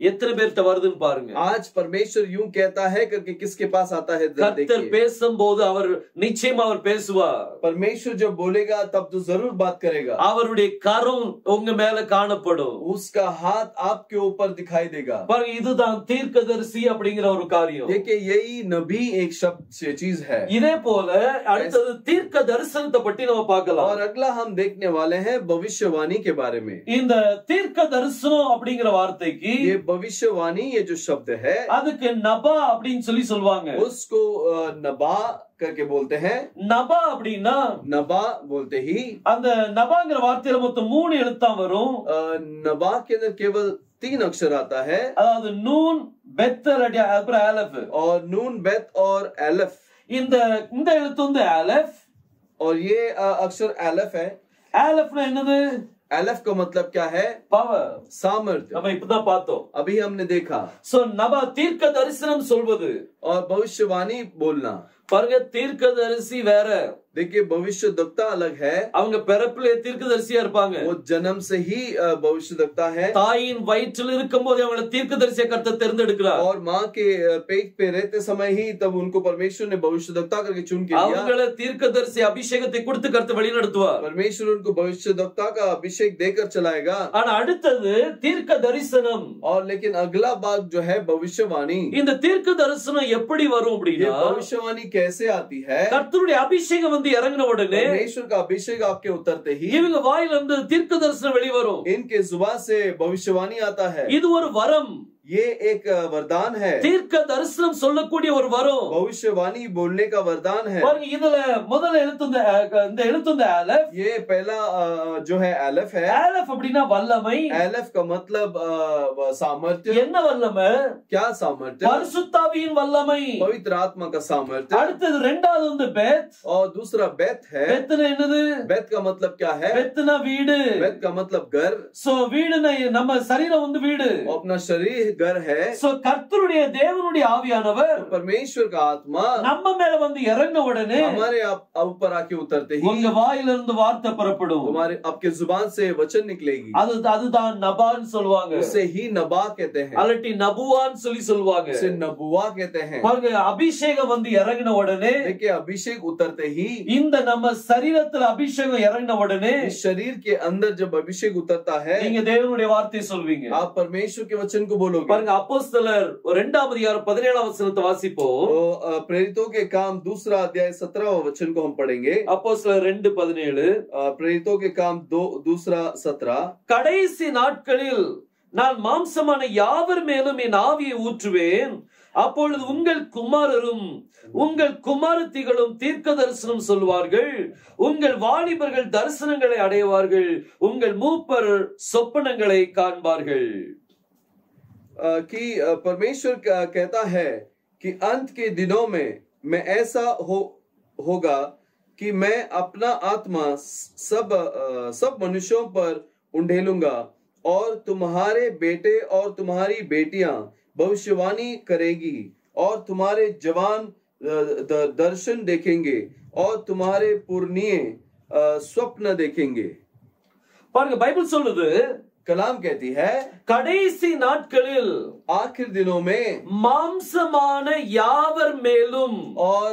A: எத்தனை பேர்ட்ட வருதுன்னு பாருங்க.
B: आज परमेश्वर यूं कहता है करके किसके पास आता है?
A: கர்த்தர் பேசும்போது அவர் நிச்சயமா அவர் பேசுவார்.
B: परमेश्वर जब बोलेगा तब तो जरूर बात करेगा।
A: அவருடைய கரம் உங்க மேல காணப்படும்.
B: उसका हाथ आपके ऊपर दिखाई देगा।
A: பாருங்க இதுதான் தீர்க்கதரிசி அப்படிங்கிற ஒரு காரியம்.
B: देखिए यही नबी एक शब्द से चीज है।
A: இதே போல அடுத்தது தீர்க்க தரிசனத்தை பற்றி நம்ம பார்க்கலாம்.
B: और अगला हम देखने वाले हैं भविष्यवाणी के बारे में।
A: இந்த தீர்க்க தரிசனம் அப்படிங்கிற வார்த்தைக்கு
B: ये भविष्यवाणी ये जो शब्द है
A: அதுக்கு நபா அப்படின்னு சொல்லி சொல்வாங்க.
B: उसको नबा करके बोलते हैं।
A: நபா அப்படின்னா
B: नबा बोलते ही
A: அந்த நபாங்கிற வார்த்தையில மொத்தம் 3 எழுத்தா வரும்।
B: नबा के अंदर केवल 3 अक्षर आता है।
A: அதாவது நூன் பெத்தல் அப்புறம் அலஃப்
B: और नून बेत और एलफ।
A: இந்த எழுத்து வந்து அலஃப்
B: और ये अक्षर एलफ है।
A: அலஃப்னா என்னது?
B: एलफ का मतलब क्या है?
A: பவர்,
B: सामर्थ्य।
A: நம்ம இப்பதான் பார்த்தோம்।
B: अभी हमने देखा।
A: சோ நபா தீர்க்க தரிசனம் சொல்வது
B: और भविष्यवाणी बोलना।
A: பாருங்க தீர்க்கதரிசி வேற,
B: देखिए भविष्यद्वक्ता अलग है।
A: அவங்க பிறப்பிலே தீர்க்கதரிசியா இருப்பாங்க.
B: वो जन्म से ही भविष्यद्वक्ता है।
A: தாயின் வயிற்றில் இருக்கும்போது அவங்கள தீர்க்கதரிசியா கர்த்தர் தேர்ந்தெடுக்கிறார்.
B: और माँ के पेट पे रहते समय ही तब उनको परमेश्वर ने भविष्यद्वक्ता करके चुन के लिया।
A: அவங்கள தீர்க்கதரிசி அபிஷேகத்தை கொடுத்து கர்த்தர் வழி நடத்துவார்.
B: परमेश्वर उनको भविष्यद्वक्ता का अभिषेक देकर चलाएगा।
A: ஆனா அடுத்தது தீர்க்க தரிசனம்।
B: और लेकिन अगला भाग जो है भविष्यवाणी।
A: இந்த தீர்க்க தரிசனம் எப்படி வரும் அப்படின்னா
B: भविष्यवाणी कैसे आती है?
A: கர்த்தருடைய அபிஷேகம் வந்து இறங்கின உடனே
B: परमेश्वर का अभिषेक आपके उतरते ही
A: இவங்க வாயில இருந்து தீர்க்க தரிசனம் வெளிவரும்.
B: इनके जुबान से भविष्यवाणी आता है।
A: இது ஒரு வரம்।
B: ये एक वरदान है,
A: தீர்க்க தரிசனம் சொல்லக்கூடிய ஒரு வரம்,
B: भविष्यवाणी बोलने का वरदान है।
A: பாருங்க இதுல முதல்ல எழுத்து இந்த எழுத்து அலெஃப்,
B: ये पहला जो है एलेफ है।
A: அலெஃப் அப்படினா வல்லமை,
B: एलेफ का मतलब सामर्थ्य।
A: என்ன வல்லமை?
B: क्या सामर्थ्य?
A: பரிசுத்தாவியின் வல்லமை,
B: पवित्र आत्मा का सामर्थ्य।
A: அடுத்தது இரண்டாவது வந்து பெத்,
B: और दूसरा बेत है।
A: பெத்னா என்னது?
B: बेत का मतलब क्या है?
A: பெத்னா வீடு,
B: बेत का मतलब घर।
A: சோ வீடுனா நம்ம சரீரம் வந்து வீடு,
B: अपना शरीर घर है।
A: சோ கர்த்தருடைய தேவனுடைய ஆவியானவர்
B: परमेश्वर का आत्मा
A: நம்ம மேல வந்து இறங்க உடனே
B: हमारे ऊपर आके उतरते ही
A: உங்க வாயிலிருந்து வார்த்தை புறப்படும்,
B: तुम्हारे आपके जुबान से वचन निकलेगी।
A: அதுதான் நபான்னு சொல்லுவாங்க,
B: उसे ही नबा कहते हैं,
A: அல்லட்டி நபுவான்னு சொல்லுவாங்க।
B: उसे नबुआ कहते हैं।
A: பாருங்க அபிஷேகம் வந்து இறங்கின உடனே,
B: देखिए अभिषेक उतरते ही,
A: இந்த நம்ம சரீரத்துல அபிஷேகம் இறங்கின உடனே
B: इस शरीर के अंदर जब अभिषेक उतरता है,
A: நீங்க தேவனுடைய வார்த்தையை சொல்வீங்க।
B: आप परमेश्वर के वचन को बोलोगे।
A: பாருங்க அப்போஸ்தலர் 2ஆம் அதிகாரம் 17ஆம் வசனத்தை வாசிப்போம்।
B: तो प्रेरितों के काम 2 अध्याय 17वां वचन को हम पढ़ेंगे।
A: அப்போஸ்தலர் 2:17,
B: प्रेरितों के काम 2:17,
A: கடைசி நாட்களில் நான் மாம்சமான யாவர் மேலும் என் ஆவியை ஊற்றுவேன், அப்பொழுது உங்கள் குமாரரும் உங்கள் குமாரத்திகளும் தீர்க்க தரிசனம் சொல்வார்கள், உங்கள் வாலிபர்கள் தரிசனங்களை அடைவார்கள், உங்கள் மூப்பர் சொப்பனங்களை காண்பார்கள்।
B: कि परमेश्वर कहता है कि अंत के दिनों में मैं ऐसा होगा कि मैं अपना आत्मा सब मनुष्यों पर उंडेलूंगा, और तुम्हारे बेटे और तुम्हारी बेटियां भविष्यवाणी करेगी, और तुम्हारे जवान दर्शन देखेंगे, और तुम्हारे पुरनिये स्वप्न देखेंगे।
A: பாருங்க பைபிள் சொல்லுது,
B: कलाम कहती है
A: கடைசி நாட்களில்
B: आखिर दिनों में
A: மாம்சமான யாவர் மேலும்,
B: और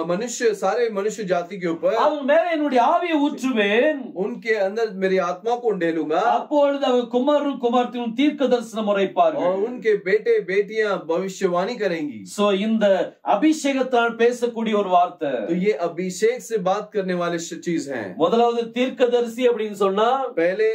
B: मनुष्य सारे मनुष्य जाति के ऊपर
A: அவன் மேல என்னுடைய ஆவியை ஊற்றுவேன்,
B: उनके अंदर मेरी आत्मा को उंडेलूंगा,
A: அப்பொழுது அவன் குமாரரும் குமாரத்தியும் தீர்க்க தரிசனம்
B: और
A: உரைப்பார்கள்।
B: उनके बेटे बेटियां भविष्यवाणी करेंगी।
A: சோ இந்த அபிஷேகத்தால் பேசக்கூடிய ஒரு வார்த்தை,
B: तो ये अभिषेक से बात करने वाले चीज हैं।
A: முதலாவது தீர்க்கதரிசி அப்படின்னு சொன்னா
B: पहले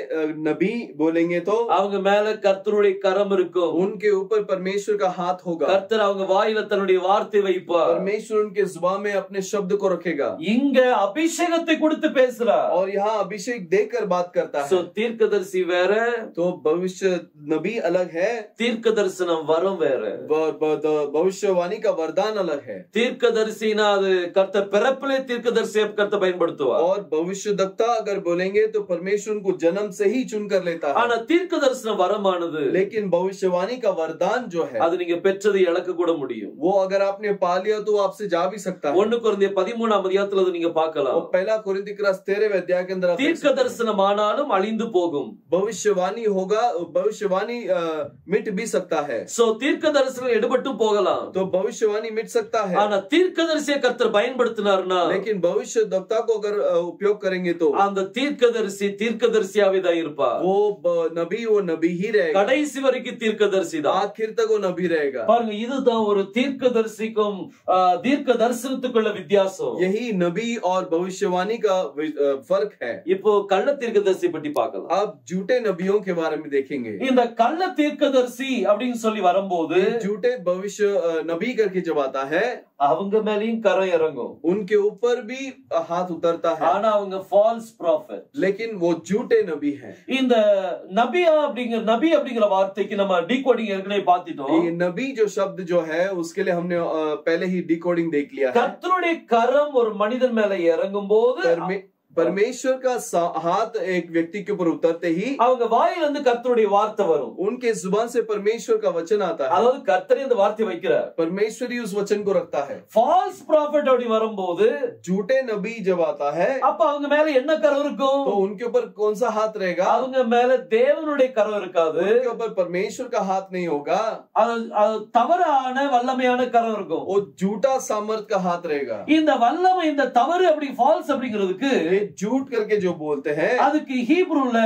B: नबी बोलेंगे तो
A: அவங்க மேல கர்த்தருடைய கரம் இருக்கும்,
B: उनके ऊपर परमेश्वर का हाथ होगा,
A: கர்த்தர் அவங்க வாயில தன்னுடைய வார்த்தை வைப்பார்,
B: परमेश्वर उनके जुबान में अपने शब्द को रखेगा।
A: இங்க அபிஷேகத்தை கொடுத்து பேசுறார்,
B: और यहाँ अभिषेक देकर बात करता
A: சோ
B: है।
A: தீர்க்கதரிசி வேற,
B: तो भविष्य नबी अलग है,
A: தீர்க்க தரிசனம் வரம் வேற।
B: भविष्यवाणी का वरदान अलग है।
A: தீர்க்கதரிசினா அது கர்த்தர் பிறப்பிலே தீர்க்கதரிசியை கர்த்தர் பயன்படுத்துவார்,
B: और भविष्यद्वक्ता अगर बोलेंगे तो परमेश्वर उनको जन्म से ही चुन कर लेता है।
A: ஆனா தீர்க்க தரிசனம் வரமானது,
B: लेकिन भविष्यवाणी का वरदान जो है
A: அது நீங்க பெற்றதை இழக்க கூட முடியும்।
B: वो अगर आपने पा लिया तो आपसे जा भी सकता है।
A: 1 கொரிந்தியர் 13ஆம் அதிகாரத்துல அது நீங்க பார்க்கலாம்।
B: पहला कोरिन्थी के 13वें अध्याय के अंदर
A: தீர்க்க தரிசனம் ஆனாலும் அழிந்து போகும்,
B: भविष्यवाणी होगा, भविष्यवाणी मिट भी सकता है।
A: சோ தீர்க்க தரிசனம் எடுபட்டும் போகலாம்,
B: तो भविष्यवाणी मिट सकता है।
A: ஆனா தீர்க்கதரிசியை கர்த்தர் பயன்படுத்தினார்னா,
B: लेकिन भविष्यद्वक्ता को अगर उपयोग करेंगे तो
A: அந்த தீர்க்கதரிசி தீர்க்கதரிசியாவே தான் இருப்பார்,
B: वो नबी ही रहेगा,
A: கடைசி வரைக்கும் தீர்க்கதரிசி தான்।
B: आखिर तक वो नबी रहेगा।
A: பாருங்க இதுதான் ஒரு தீர்க்கதரிசிக்கும் தீர்க்க தரிசனத்துக்குள்ள வித்தியாசம்।
B: यही नबी और भविष्यवाणी का फर्क है।
A: இப்போ கள்ள தீர்க்கதரிசி பற்றி பார்க்கலாம்।
B: अब झूठे नबियों के बारे में देखेंगे।
A: இந்த கள்ள தீர்க்கதரிசி அப்படின்னு சொல்லி வரும்போது
B: झूठे भविष्य नबी करके जब आता है,
A: அவங்க மேலயும் கரம் இறங்கும்,
B: उनके ऊपर भी हाथ उतरता है,
A: ஆனா அவங்க ஃபால்ஸ் ப்ராஃபட்,
B: लेकिन वो झूठे नबी हैं।
A: இந்த நபி அப்படிங்கிற வார்த்தைக்கு நம்ம டீகோடிங் ஏற்கனவே பார்த்துட்டோம்।
B: ये नबी जो शब्द जो है उसके लिए हमने पहले ही डिकोडिंग देख लिया है।
A: கர்த்தருடைய கரம் ஒரு மனிதன் மேல இறங்கும் போது
B: परमेश्वर का हाथ एक व्यक्ति के ऊपर उतरते ही
A: அவங்க வாயிலிருந்து கர்த்தருடைய வார்த்தை வரும்,
B: उनके जुबान से परमेश्वर का वचन आता है।
A: அதாவது கர்த்தரே இந்த வார்த்தையை வைக்கிறார்,
B: परमेश्वर ही उस वचन को रखता है।
A: ஃபால்ஸ் ப்ராஃபட் அப்படி வரும்போது
B: झूठे नबी जब आता है
A: அப்ப அவங்க மேல என்ன கரம் இருக்கும்?
B: तो उनके ऊपर कौन सा हाथ रहेगा?
A: அவங்க மேல தேவனுடைய கரம் இருக்காது,
B: उनके ऊपर परमेश्वर का हाथ नहीं होगा,
A: அது தவறான வல்லமையான கரம் இருக்கும்,
B: वो झूठा सामर्थ का हाथ रहेगा।
A: இந்த வல்லமை இந்த தவறு அப்படி ஃபால்ஸ் அப்படிங்கிறதுக்கு
B: झूठ करके जो बोलते हैं
A: அதுக்கு ஹீப்ரூல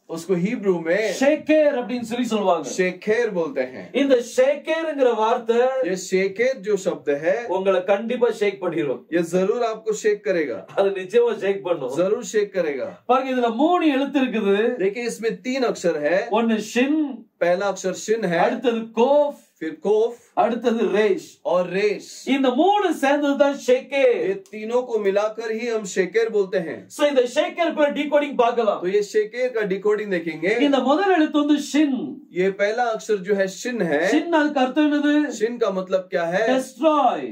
B: उसको हिब्रू में
A: ஷேக்கேர் அப்படின்னு சொல்லி சொல்லுவாங்க.
B: शेखेर बोलते हैं।
A: இந்த ஷேக்கேர்ங்கிற வார்த்தை
B: ये शेखेर जो शब्द है
A: உங்களை கண்டிப்பா ஷேக் பண்ணிரும்.
B: ये जरूर आपको शेक करेगा,
A: அது நிச்சயமா ஷேக் பண்ணும்.
B: जरूर शेक करेगा।
A: பாருங்க, இதுல 3 எழுத்து இருக்குது.
B: देखिए इसमें 3 अक्षर है।
A: ஒன்னு ஷின்,
B: पहला अक्षर शिन है,
A: அடுத்தது கோஃப்,
B: फिर कोफ
A: அடுத்தது ரேஷ்.
B: और रेश।
A: இந்த 3 சேர்ந்தது தான் ஷேக்கேர்.
B: ये तीनों को मिलाकर ही हम शेकेर बोलते हैं।
A: சோ இந்த ஷேக்கேருக்குள்ள டிகோடிங் பார்க்கலாம்.
B: तो ये शेकेर का डिकोडिंग देखेंगे।
A: இந்த முதல் எழுத்து வந்து ஷின்.
B: ये पहला अक्षर जो है शिन है।
A: ஷின் அதுக்கு அர்த்தம் என்னது?
B: शिन का मतलब क्या है?
A: டெஸ்ட்ராய்,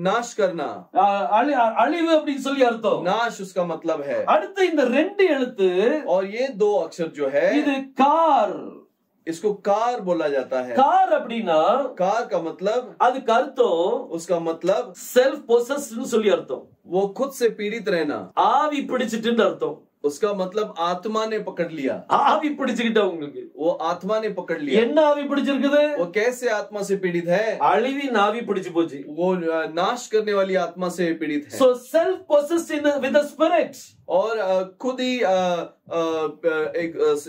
B: नाश करना,
A: அழிவு அப்படின்னு சொல்லி அர்த்தம்.
B: नाश उसका मतलब है।
A: அடுத்து இந்த 2 எழுத்து
B: और ये 2 अक्षर जो है
A: இது கார்.
B: इसको कार बोला जाता है।
A: கார் அப்படின்னா
B: कार का मतलब,
A: அதுக்கு அர்த்தம்
B: उसका मतलब
A: செல்ஃப் பொசஸ்ட்னு சொல்லி அர்த்தம்.
B: वो खुद से पीड़ित रहना।
A: ஆவி பிடிச்சிட்டுன்னு அர்த்தம்.
B: उसका मतलब आत्मा ने पकड़ लिया।
A: ஆவி பிடிச்சுக்கிட்ட உங்களுக்கு
B: वो आत्मा ने पकड़ लिया।
A: என்ன ஆவி பிடிச்சிருக்குது?
B: वो कैसे आत्मा से पीड़ित है?
A: அழிவின் ஆவி பிடிச்சு போச்சு.
B: वो नाश करने वाली आत्मा से पीड़ित है।
A: So self possessed with the spirit.
B: और खुद ही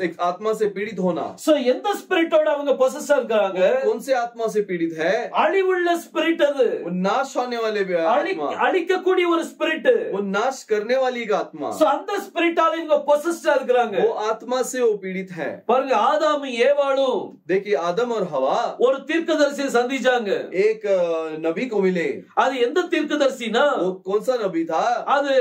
B: एक आत्मा से पीड़ित होना।
A: So எந்த ஸ்பிரிட்டோட அவங்க பொசஸ்ஸா இருக்காங்க?
B: कौन से आत्मा से पीड़ित है?
A: அழிவுள்ள ஸ்பிரிட் அது.
B: वो नाश होने वाले आत्मा,
A: அழிக்கக்கூடிய ஒரு ஸ்பிரிட்.
B: वो नाश करने वाली एक आत्मा।
A: So அந்த ஸ்பிரிட்டால இவங்க பொசஸ்ஸா இருக்காங்க.
B: वो आत्मा से वो पीड़ित है।
A: பாருங்க, ஆதாமும் ஏவாளும்
B: देखिए आदम और हवा
A: ஒரு தீர்க்கதரிசியை சந்திச்சாங்க.
B: एक नबी को मिले।
A: அது எந்த தீர்க்கதரிசினா?
B: वो कौन सा नबी था?
A: அது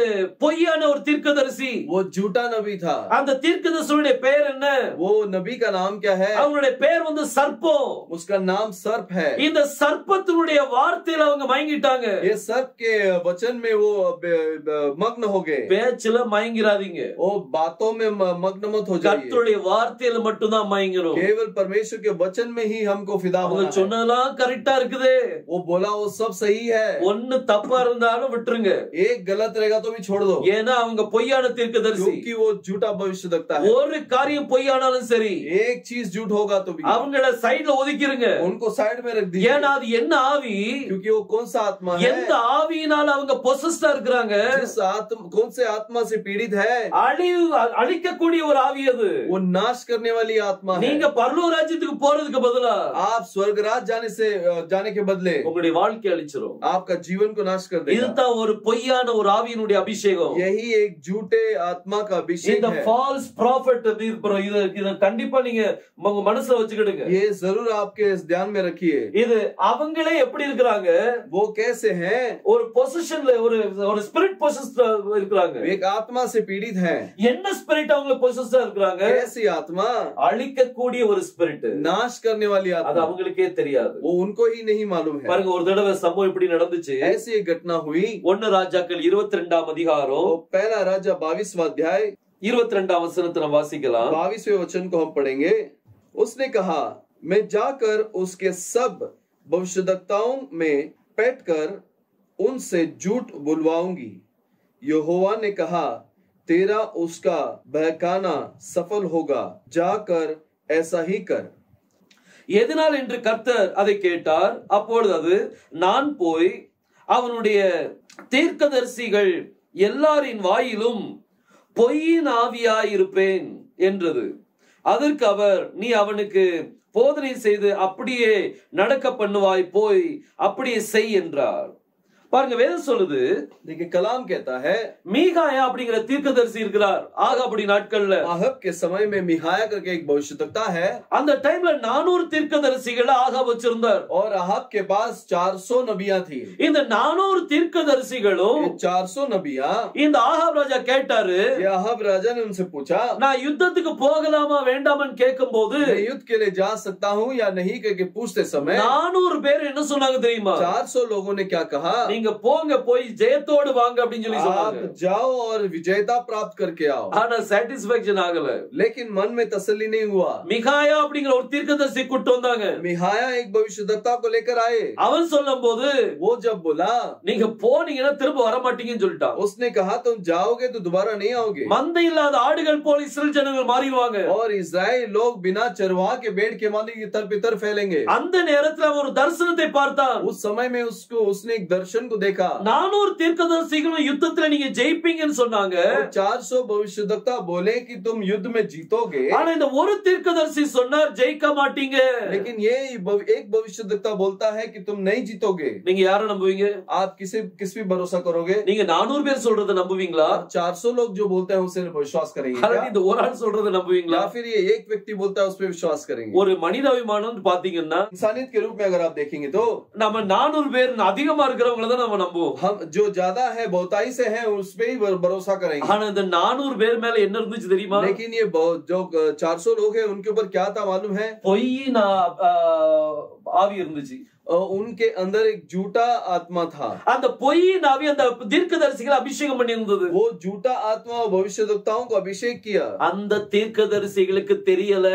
A: பொய்யான ஒரு தீர்க்கதரிசி.
B: वो झूठा नबी था।
A: அந்த தீர்க்கதரிசியுடைய பெயர் என்ன?
B: वो नबी का नाम क्या है?
A: அவங்களுடைய பெயர் வந்து சர்ப்பம்.
B: उसका नाम सर्प है।
A: இந்த சர்ப்பத்தினுடைய வார்த்தையில அவங்க மயங்கிட்டாங்க.
B: ये सर्प के वचन में वो मग्न हो गए।
A: பேச்சுல மயங்கிராதீங்க.
B: वो बातों में मग्न मत हो जाइए।
A: கர்த்தருடைய வார்த்தையில மட்டும் தான் மயங்கணும்.
B: केवल परमेश्वर के वचन में ही हमको फिदा
A: அவங்க
B: होना है।
A: சொன்னதெல்லாம் கரெக்ட்டா இருக்குது.
B: वो बोला वो सब सही है।
A: ஒன்னு தப்பா இருந்தாலும் விட்டுருங்க.
B: एक गलत रहेगा तो भी छोड़ दो।
A: ஏன்னா அவங்க பொய்யான தீர்க்கதரிசி.
B: क्योंकि वो झूठा भविष्यवक्ता है।
A: ஒரு காரியம் பொய்யானாலும் சரி,
B: एक चीज झूठ होगा तो भी
A: அவங்கள சைடுல ஒதுக்கிருங்க.
B: उनको साइड में रख दीजिए।
A: ஏன்னா அது என்ன ஆவி?
B: क्योंकि वो कौन सा आत्मा है?
A: எந்த ஆவியினால அவங்க பொசஸ்டா இருக்காங்க?
B: कौन से आत्मा से पीड़ित है?
A: அழிக்கக்கூடிய ஒரு ஆவி அது.
B: वो नाश करने वाली आत्मा है।
A: நீங்க பரலோக ராஜ்யத்துக்கு போறதுக்கு பதிலா
B: आप स्वर्गराज जाने के बदले
A: உங்களுடைய வாழ்க்கை அழிச்சிரும்.
B: आपका जीवन को नाश कर देगा।
A: இதுதான் ஒரு பொய்யான ஒரு ஆவியினுடைய அபிஷேகம்.
B: यही एक झूठे आत्मा का अभिषेक
A: இந்த
B: है।
A: ஃபால்ஸ் ப்ராஃபட் இத கண்டிப்பா நீங்க உங்க மனசுல வச்சுக்கிடுங்க.
B: ये जरूर आपके ध्यान में रखिए।
A: இது அவங்களே எப்படி இருக்காங்க?
B: वो कैसे हैं?
A: ஒரு பொசிஷன்ல ஒரு ஸ்பிரிட் பொசஸ்டா இருக்காங்க.
B: एक आत्मा से पीड़ित है।
A: என்ன ஸ்பிரிட் அவங்க பொசஸ்டா இருக்காங்க?
B: कैसी आत्मा?
A: அழிக்கக்கூடிய ஒரு ஸ்பிரிட்,
B: नाश करने वाली
A: அது
B: आत्मा।
A: அவங்களுக்கே தெரியாது.
B: वो उनको ही नहीं मालूम है।
A: பாருங்க, ஒரு தடவை சம்பவம் இப்படி நடந்துச்சு.
B: ऐसी एक घटना हुई।
A: 1 ராஜாக்கள் 22ஆம் அதிகாரம்
B: तो पहला राजा 22वां अध्याय
A: 22ஆம் வசனத்தை நாம் வாசிக்கலாம்.
B: 22वें वचन को हम पढ़ेंगे। उसने कहा, मैं जाकर उसके सब भविष्यद्वक्ताओं में बैठकर उनसे झूठ बुलवाऊंगी। यहोवा ने कहा, तेरा उसका बहकाना सफल होगा, जाकर ऐसा ही कर।
A: எதனால் என்று கர்த்தர் அதை கேட்டார். அப்பொழுது அது, நான் போய் அவனுடைய தீர்க்கதரிசிகள் எல்லாரின் வாயிலும் பொய்யின் ஆவியாயிருப்பேன் என்றது. அதற்கு அவர், நீ அவனுக்கு போதனை செய்து அப்படியே நடக்க பண்ணுவாய், போய் அப்படியே செய் என்றார். பாருங்க, வேதம் சொல்லுது,
B: देखिए कलाम कहता है,
A: மீகாயா அப்படிங்கிற தீர்க்கதரிசி இருக்கிறார். ஆகாபுடைய நாட்கள்ல
B: आहब के समय में मिहाया करके एक भविष्यद्वक्ता है।
A: அந்த டைம்ல 400 தீர்க்கதரிசிகளை ஆகாப் வச்சிருந்தார்.
B: और आहब के पास 400 नबियां थी।
A: இந்த 400 தீர்க்கதரிசிகளும்
B: 400 नबियां,
A: இந்த ஆகாப் ராஜா கேட்டாரு,
B: ये आहब राजा ने उनसे पूछा,
A: நான் யுத்தத்துக்கு போகலாமா வேண்டாமான்னு கேட்கும்போது
B: मैं युद्ध के लिए जा सकता हूँ या नहीं करके पूछते समय
A: 400 பேர் என்ன சொன்னாங்க தெரியுமா?
B: 400 लोगों ने क्या कहा,
A: நீங்க போங்க, போய் ஜெயத்தோடு வாங்க அப்படின்னு சொல்லி
B: आप
A: சொன்னாங்க.
B: जाओ और विजयता प्राप्त करके आओ।
A: ஆனா சாட்டிஸ்பேக்ஷன் ஆகல.
B: लेकिन मन में तसल्ली नहीं हुआ।
A: மிகாயா அப்படிங்கிற ஒரு தீர்க்கதரிசி கூட்டு வந்தாங்க.
B: मिहाया एक भविष्यद्वक्ता को लेकर आए।
A: அவன் சொல்லும்போது,
B: वो जब बोला,
A: நீங்க போனீங்கன்னா திரும்ப வர மாட்டீங்கன்னு சொல்லிட்டான்.
B: उसने कहा, तुम जाओगे तो दोबारा नहीं आओगे
A: மந்தை இல்லாத ஆடுகள் போல இஸ்ரேல் ஜனங்கள் மாறிடுவாங்க.
B: और इस्राएल लोग बिना चरवाह के भेड़ के मालिक इतर पितर फैलेंगे।
A: அந்த நேரத்துல அவன் ஒரு தரிசனத்தை பார்த்தான்.
B: उस समय में उसने एक दर्शन को देखा,
A: 400 தீர்க்கதரிசிகளும் யுத்தத்துல நீங்க ஜெயிப்பீங்கன்னு சொன்னாங்க.
B: 400 भविष्यद्वक्ता बोले कि तुम युद्ध में जीतोगे,
A: ஆனா இந்த ஒரு தீர்க்கதரிசி சொன்னார் ஜெயிக்க மாட்டீங்க.
B: लेकिन ये एक भविष्यद्वक्ता बोलता है कि तुम नहीं जीतोगे.
A: நீங்க யாரை நம்புவீங்க?
B: आप किस पे भरोसा करोगे?
A: நீங்க 400 பேர் சொல்றதை நம்புவீங்களா?
B: 400 लोग जो बोलते हैं उसे विश्वास करेंगे
A: அல்லது
B: क्या?
A: இந்த ஒரு ஆள் சொல்றதை நம்புவீங்களா?
B: या फिर ये एक व्यक्ति बोलता है उस पे विश्वास करेंगे?
A: ஒரு மனிதாபிமானம் பாத்தீங்கன்னா
B: इंसानियत के रूप में अगर आप देखेंगे तो
A: நம்ம 400 பேர் அதிகமா இருக்கிறவங்கள தான் நம்ம நம்புவோம்.
B: हम जो ज्यादा है बहुताई से है उस पे ही भरोसा करेंगे.
A: ஆனா இந்த 400 பேர் மேல என்ன இருந்துச்சு தெரியுமா?
B: लेकिन ये जो 400 लोग हैं उनके ऊपर क्या था मालूम है?
A: பொய்யின் ஆவி இருந்துச்சு.
B: उनके अंदर एक झूठा आत्मा था.
A: அந்த பொய்யின் ஆவி அந்த தீர்க்கதரிசிகளை அபிஷேகம் பண்ணி இருந்தது.
B: वो झूठा आत्मा भविष्यद्वक्ताओं को अभिषेक किया.
A: அந்த தீர்க்கதரிசிகளுக்கு தெரியல.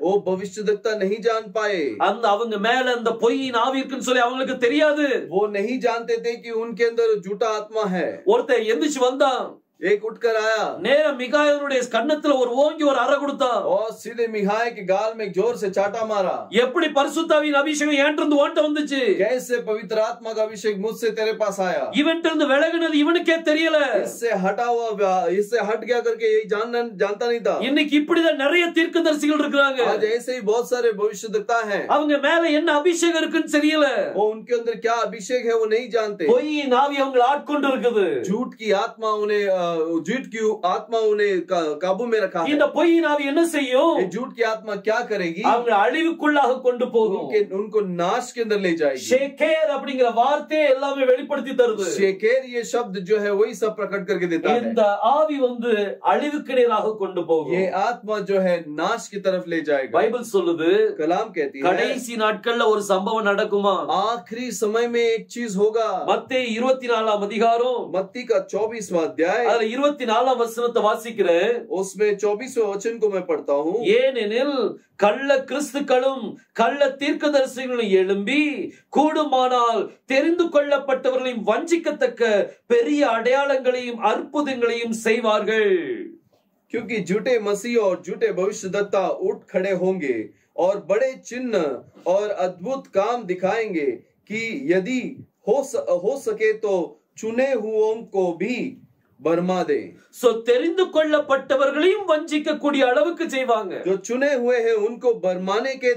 B: वो भविष्यद्वक्ता नहीं जान पाए.
A: அந்த அவங்க மேல அந்த பொய்யின் ஆவி இருக்குன்னு சொல்லி அவங்களுக்கு தெரியாது.
B: वो नहीं जानते थे कि उनके अंदर झूठा आत्मा है.
A: ஒருத்தன் எந்திரிச்சு வந்தான்.
B: एक उठकर आया,
A: நேரா மிகாயலுடைய கன்னத்துல ஒரு ஓங்கி ஒரு அறை கொடுத்தான்.
B: और सीधे मिखाय के गाल में जोर से चाटा मारा.
A: எப்படி பரிசுத்தாவின் அபிஷேகம் ஏன்ட்டு இருந்து ஓட்ட வந்துச்சு?
B: कैसे पवित्र आत्मा का अभिषेक मुझसे तेरे पास आया?
A: இவன்ட்ட இருந்து விலகுனது இவனுக்கே தெரியல.
B: इससे हटा हुआ, इससे हट गया करके ये जानता नहीं था.
A: இன்னைக்கு இப்படிதான் நிறைய தீர்க்கதரிசிகள் இருக்காங்க.
B: आज ऐसे ही बहुत सारे भविष्यद्वक्ता हैं.
A: அவங்க மேல என்ன அபிஷேகம் இருக்குன்னு தெரியல.
B: वो उनके अंदर क्या अभिषेक है वो नहीं जानते.
A: பொய்யின் ஆவி அவங்களை ஆட்கொண்டு இருக்குது.
B: झूठ की आत्मा उन्हें झूठ की आत्मा उन्हें काबू में रखा है.
A: இந்த பொய்யின் ஆவி என்ன செய்யும்?
B: ये झूठ की आत्मा क्या करेगी?
A: அவங்க அழிவுக்குள்ளாக கொண்டு போகும்.
B: उनको नाश के अंदर ले जाएगी.
A: ஷேகேர் அப்படிங்கிற வார்த்தையை எல்லாமே வெளிப்படுத்தி தருது.
B: शेकेर ये शब्द जो है वही सब प्रकट करके देता है.
A: இந்த ஆவி வந்து அழிவுக்கு நேராக கொண்டு போகும்.
B: ये आत्मा जो है नाश की तरफ ले जाएगा.
A: பைபிள் சொல்லுது,
B: कलाम कहती है
A: கடைசி நாட்கள்ல ஒரு சம்பவம் நடக்குமா?
B: आखिरी समय में एक चीज होगा.
A: மத்தேயு 24 அதிகாரம்
B: मत्ती का 24वां अध्याय,
A: அதுல 24 வசனத்தை வாசிக்கிறேன்.
B: उसमें 24वें वचन को मैं पढ़ता हूँ.
A: ஏனெனில் கள்ள கிறிஸ்துக்களும் கள்ள தீர்க்கதரிசிகளும் எழும்பி கூடுமானால் தெரிந்து கொள்ளப்பட்டவர்களையும் வஞ்சிக்கத்தக்க பெரிய அடையாளங்களையும் அற்புதங்களையும் செய்வார்கள்.
B: क्योंकि झूठे मसीह और झूठे भविष्यद्वक्ता उठ खड़े होंगे और बड़े चिन्ह और अद्भुत काम दिखाएंगे कि यदि हो सके तो चुने हुओं को भी बरमा दे.
A: சோ தெரிந்து கொள்ளப்பட்டவர்களையும் வஞ்சிக்க கூடிய அளவுக்கு செய்வாங்க.
B: जो चुने हुए हैं उनको बरमाने के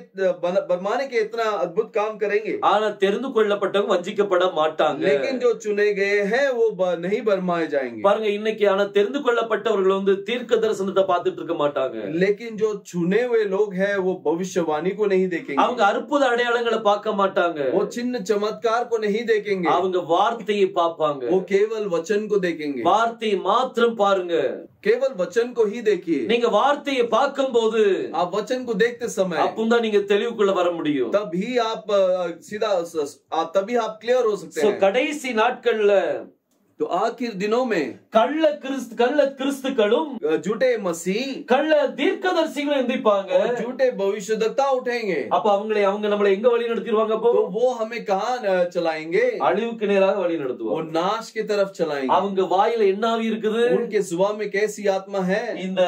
B: इतना अद्भुत काम करेंगे.
A: ஆனா தெரிந்து கொள்ளப்பட்டவங்க வஞ்சிக்கப்பட மாட்டாங்க.
B: लेकिन जो चुने गए हैं वो नहीं बरमाए जाएंगे.
A: பாருங்க, இன்னைக்கு ஆனா தெரிந்து கொள்ளப்பட்டவர்கள் வந்து தீர்க்க தரிசனத்தை பார்த்துட்டு இருக்க மாட்டாங்க.
B: लेकिन जो चुने हुए लोग हैं वो भविष्यवाणी को नहीं देखेंगे.
A: அவங்க அற்புத அடையாளங்களை பார்க்க மாட்டாங்க.
B: वो चिन्ह चमत्कार को नहीं देखेंगे.
A: அவங்க வார்த்தையை பார்ப்பாங்க.
B: वो केवल वचन को देखेंगे.
A: வார்த்தையை மாத்திரம் பாருங்க.
B: केवल वचन को ही देखिए.
A: நீங்க வார்த்தையை பார்க்கும்போது
B: आप वचन को देखते समय
A: அப்பதான் நீங்க தெளிவுக்குள்ள வர முடியும்.
B: तभी आप क्लियर हो सकते हैं.
A: கடைசி நாட்கள்ல
B: तो आखिर दिनों में
A: கள்ள கிறிஸ்துக்களும்
B: झूठे मसीह
A: கள்ள தீர்க்கதரிசிகளும் எந்திரிப்பாங்க.
B: और झूठे भविष्यद्वक्ता उठेंगे.
A: அப்ப அவங்க நம்மளை எங்க வழி நடத்திடுவாங்க? அப்போ
B: तो वो हमें कहाँ चलाएंगे?
A: அழிவுக்கு நேராக வழி
B: वो
A: நடத்துவாங்க.
B: नाश की तरफ चलाएंगे.
A: அவங்க வாயில என்ன ஆவி இருக்குது?
B: उनके जुबान में कैसी आत्मा है?
A: இந்த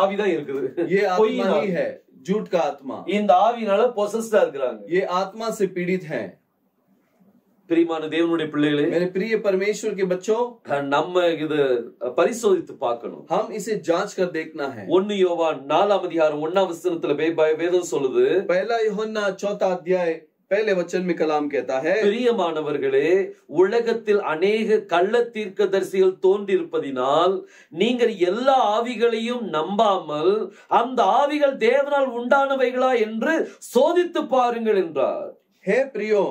A: ஆவிதான் இருக்குது.
B: ये आत्मा ही है, झूठ का आत्मा.
A: இந்த ஆவினால பொசஸ்டா இருக்கிறாங்க.
B: ये आत्मा से पीड़ित है.
A: பிரியமான தேவனுடைய பிள்ளைகளே,
B: मेरे प्रिय परमेश्वर के बच्चों,
A: நம்ம இது பரிசோதித்து பார்க்கணும்.
B: हम इसे जांच कर देखना है.
A: 1 யோவான் 4 அதிகாரம் 1 வசனத்துல வேதம் சொல்லுது,
B: पहला यूहन्ना 4 अध्याय पहले वचन में कलाम कहता है,
A: பிரியமானவர்களே, உலகத்தில் अनेक கள்ள தீர்க்கதரிசிகள் தோன்றியிருப்பதினால் நீங்கள் எல்லா ஆவிகளையும் நம்பாமல் அந்த ஆவிகள் தேவனால் உண்டானவைகளா என்று சோதித்து பாருங்கள் என்றார்.
B: हे प्रियो,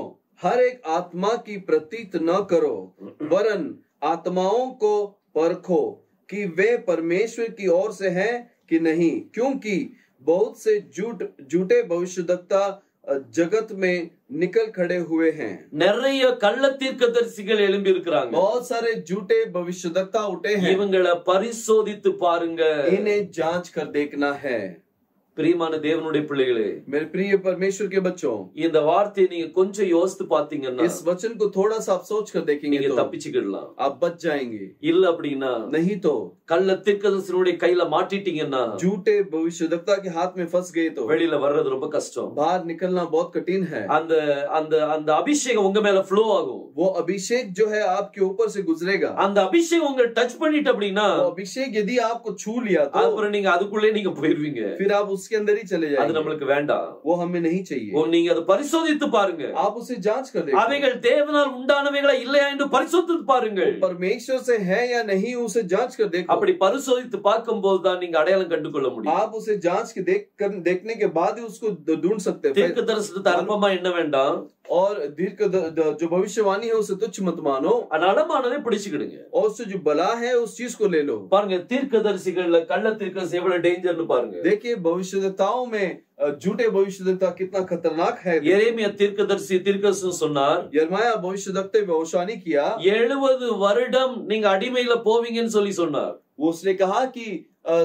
B: हर एक आत्मा की प्रतीत न करो, वरन आत्माओं को परखो कि वे परमेश्वर की ओर से हैं कि नहीं, क्योंकि बहुत से झूठे भविष्यद्वक्ता जगत में निकल खड़े हुए हैं.
A: நிறைய கள்ள தீர்க்கதரிசிகள் எழும்பி இருக்கிறாங்க.
B: बहुत सारे झूठे भविष्यद्वक्ता उठे हैं.
A: இவங்களை பரிசோதித்து பாருங்க.
B: इन्हें जांच कर देखना है.
A: பிரியமான தேவனுடைய பிள்ளைகளே,
B: मेरे प्रिय परमेश्वर के बच्चों,
A: இந்த வார்த்தையை நீங்க கொஞ்சம் யோசித்து பாத்தீங்கன்னா
B: इस वचन को थोड़ा सा आप सोच कर देखेंगे
A: நீங்க
B: तो
A: தப்பிச்சுக்கிடலாம்.
B: आप बच जाएंगे.
A: இல்ல அப்படின்னா
B: नहीं तो
A: கள்ள தீர்க்கதரிசியுடைய கையில மாட்டிட்டீங்கன்னா
B: झूठे भविष्यवक्ता के हाथ में फंस गए तो
A: வெளியில வர்றது ரொம்ப கஷ்டம்.
B: बाहर निकलना बहुत कठिन है.
A: அந்த அந்த அந்த அபிஷேகம் உங்க மேல ஃப்ளோ ஆகும்.
B: वो अभिषेक जो है आपके ऊपर से गुजरेगा.
A: அந்த அபிஷேகம் உங்களை டச் பண்ணிட்டு அப்படின்னா
B: वो अभिषेक यदि आपको छू लिया तो
A: அப்புறம் நீங்க அதுக்குள்ளே நீங்க போயிருவீங்க.
B: फिर आप उसके अंदर ही चले
A: அது
B: जाएंगे.
A: நம்மளுக்கு வேண்டாம்.
B: वो हमें नहीं चाहिए.
A: நீங்க அதை பரிசோதித்து பாருங்க.
B: आप उसे जांच कर देखो.
A: அவைகள் தேவனால் உண்டானவைகளா இல்லையா என்று பரிசோதித்து பாருங்க.
B: परमेश्वर से है या नहीं उसे जांच कर देखो.
A: அப்படி பரிசோதித்து பார்க்கும்போது தான் நீங்க அடையாளம் கண்டுகொள்ள முடியும்.
B: आप उसे जांच के देखने के बाद ही उसको ढूंढ सकते हैं.
A: தீர்க்கதரிசனத்தை அற்பமா என்ன வேண்டாம்.
B: और दीर्घ जो भविष्यवाणी है उसे तुच्छ मत मानो.
A: நடமானதை பிடிச்சுக்கிடுங்க.
B: और उससे जो बला है उस चीज को ले लो.
A: பாருங்க தீர்க்கதரிசிகள்ல கள்ள தீர்க்கதரிசி எவ்வளவு டேஞ்சர்னு பாருங்க.
B: देखिए भविष्यवक्ताओं में झूठे भविष्यवक्ता कितना खतरनाक है.
A: எரேமியா தீர்க்கதரிசி சொன்னார்,
B: यिर्मयाह भविष्यवक्ता भविष्यवाणी किया
A: 70 வருடம் நீங்க அடிமையில போவீங்கன்னு சொன்னார்.
B: उसने कहा कि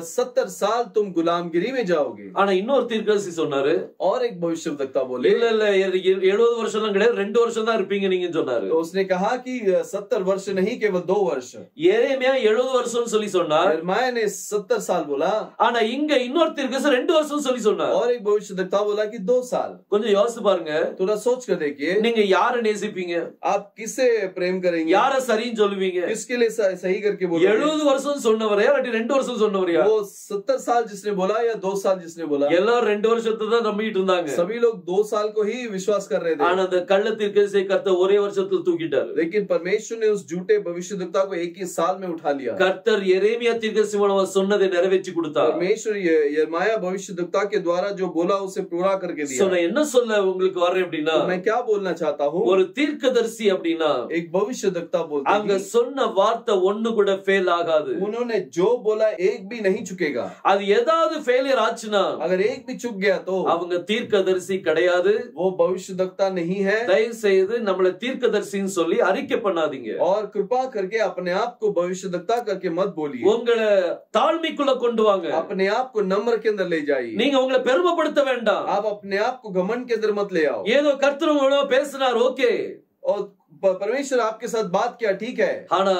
B: 70 साल तुम गुलामगिरी में जाओगे.
A: ஆனா இன்னொரு தீர்க்கதரிசி சொன்னாரு,
B: और एक भविष्यवक्ता बोले
A: இல்ல இல்ல 70 வருஷம் எல்லாம் கிடையாது, 2 வருஷம் தான் இருப்பீங்க நீங்க சொன்னாரு.
B: तो उसने कहा कि 70 वर्ष नहीं केवल 2 वर्ष.
A: எரேமியா 70 வருஷம் சொன்னார்.
B: यिर्मयाह ने 70 साल बोला.
A: ஆனா இங்க இன்னொரு தீர்க்கதரிசி 2 வருஷம் சொன்னார்.
B: और एक भविष्यवक्ता बोला कि 2 साल.
A: கொஞ்சம் யோசிச்சு பாருங்க.
B: थोड़ा सोच कर देखिए.
A: நீங்க யாரை நேசிப்பீங்க?
B: आप किसे प्रेम करेंगे?
A: யாரை சரின்னு சொல்லுவீங்க?
B: किसके लिए सही करके बोलोगे?
A: 70 வருஷம் சொன்னவரே அல்லது 2 வருஷம் சொன்னவரே?
B: वो 70 साल जिसने बोला या 2 साल जिसने बोला?
A: எல்லாரும் 2 வருஷத்தை தான் நம்பிட்டு இருந்தாங்க.
B: सभी लोग 2 साल को ही विश्वास कर रहे थे.
A: ஆனா அந்த கள்ள தீர்க்கதரிசியை கர்த்தர் ஒரே வருஷத்துல தூக்கிட்டாரு.
B: लेकिन परमेश्वर ने उस झूठे भविष्यवक्ता को एक ही साल में उठा लिया.
A: கர்த்தர் எரேமியா தீர்க்கதரிசி மூலமா சொன்னதை நிறைவேற்றி கொடுத்தார்.
B: परमेश्वर यिर्मयाह भविष्यवक्ता के द्वारा जो बोला उसे पूरा करके दिया.
A: நான் என்ன சொல்ல உங்களுக்கு வரேன் அப்படினா,
B: मैं क्या बोलना चाहता हूँ?
A: ஒரு தீர்க்கதரிசி அப்படினா
B: एक भविष्यवक्ता बोलते हैं
A: அங்க சொன்ன வார்த்தை ஒண்ணு கூட ஃபெயில் ஆகாது.
B: उन्होंने जो बोला एक भी नहीं चुकेगा.
A: அது ஏதாவது ஃபெயிலியர் ஆச்சுனா,
B: अगर एक भी चुक गया तो
A: அவங்க தீர்க்கதரிசி கிடையாது,
B: वो भविष्यवक्ता नहीं है.
A: தயவு செய்து நம்மள தீர்க்கதரிசின்னு சொல்லி அறிக்கை பண்ணாதீங்க.
B: और कृपा करके अपने आप को भविष्यवक्ता करके मत बोलिए.
A: உங்களை தாழ்மைக்குள்ள கொண்டு வாங்க.
B: अपने आप को नम्र के अंदर ले जाइए.
A: நீங்க உங்களை பெருமைப்படுத்த வேண்டாம்.
B: आप अपने आप को घमंड के अंदर मत ले आओ.
A: ஏதோ கர்த்தர் உங்களோட பேசினார், ஓகே.
B: और परमेश्वर आपके साथ बात किया, ठीक है.
A: ஆனா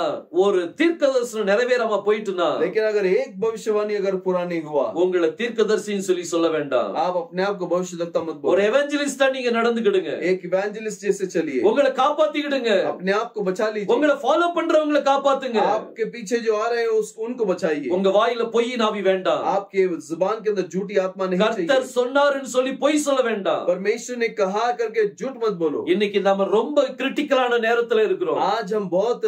A: ஒரு தீர்க்கதரிசனம் நிறைவேறாம போயிட்டுனா,
B: लेकिन अगर एक भविष्यवाणी अगर पूरा नहीं हुआ,
A: உங்களை தீர்க்கதரிசின்னு சொல்லி சொல்ல வேண்டாம்.
B: आप अपने आप को भविष्यवक्ता मत
A: ஒரு
B: बोलो.
A: எவெஞ்சலிஸ்டா நீங்க நடந்துக்கிடுங்க.
B: एक इवेंजलिस्ट जैसे चलिए.
A: உங்களை காப்பாத்திக்கிடுங்க.
B: अपने आप को बचा लीजिए.
A: உங்களை ஃபாலோ பண்றவங்களை காப்பாத்துங்க.
B: आपके पीछे जो आ रहे हैं उनको बचाइए.
A: உங்க வாயில பொய் நாவி வேண்டாம்.
B: आपके जुबान के अंदर झूठी आत्मा नहीं चाहिए.
A: கர்த்தர் சொன்னாருன்னு சொல்லி பொய் சொல்ல வேண்டாம்.
B: परमेश्वर ने कहा करके झूठ मत बोलो.
A: இன்னைக்கு நாம ரொம்ப கிரிட்டிக்கலான நேரத்துல இருக்கிறோம்.
B: आज हम बहुत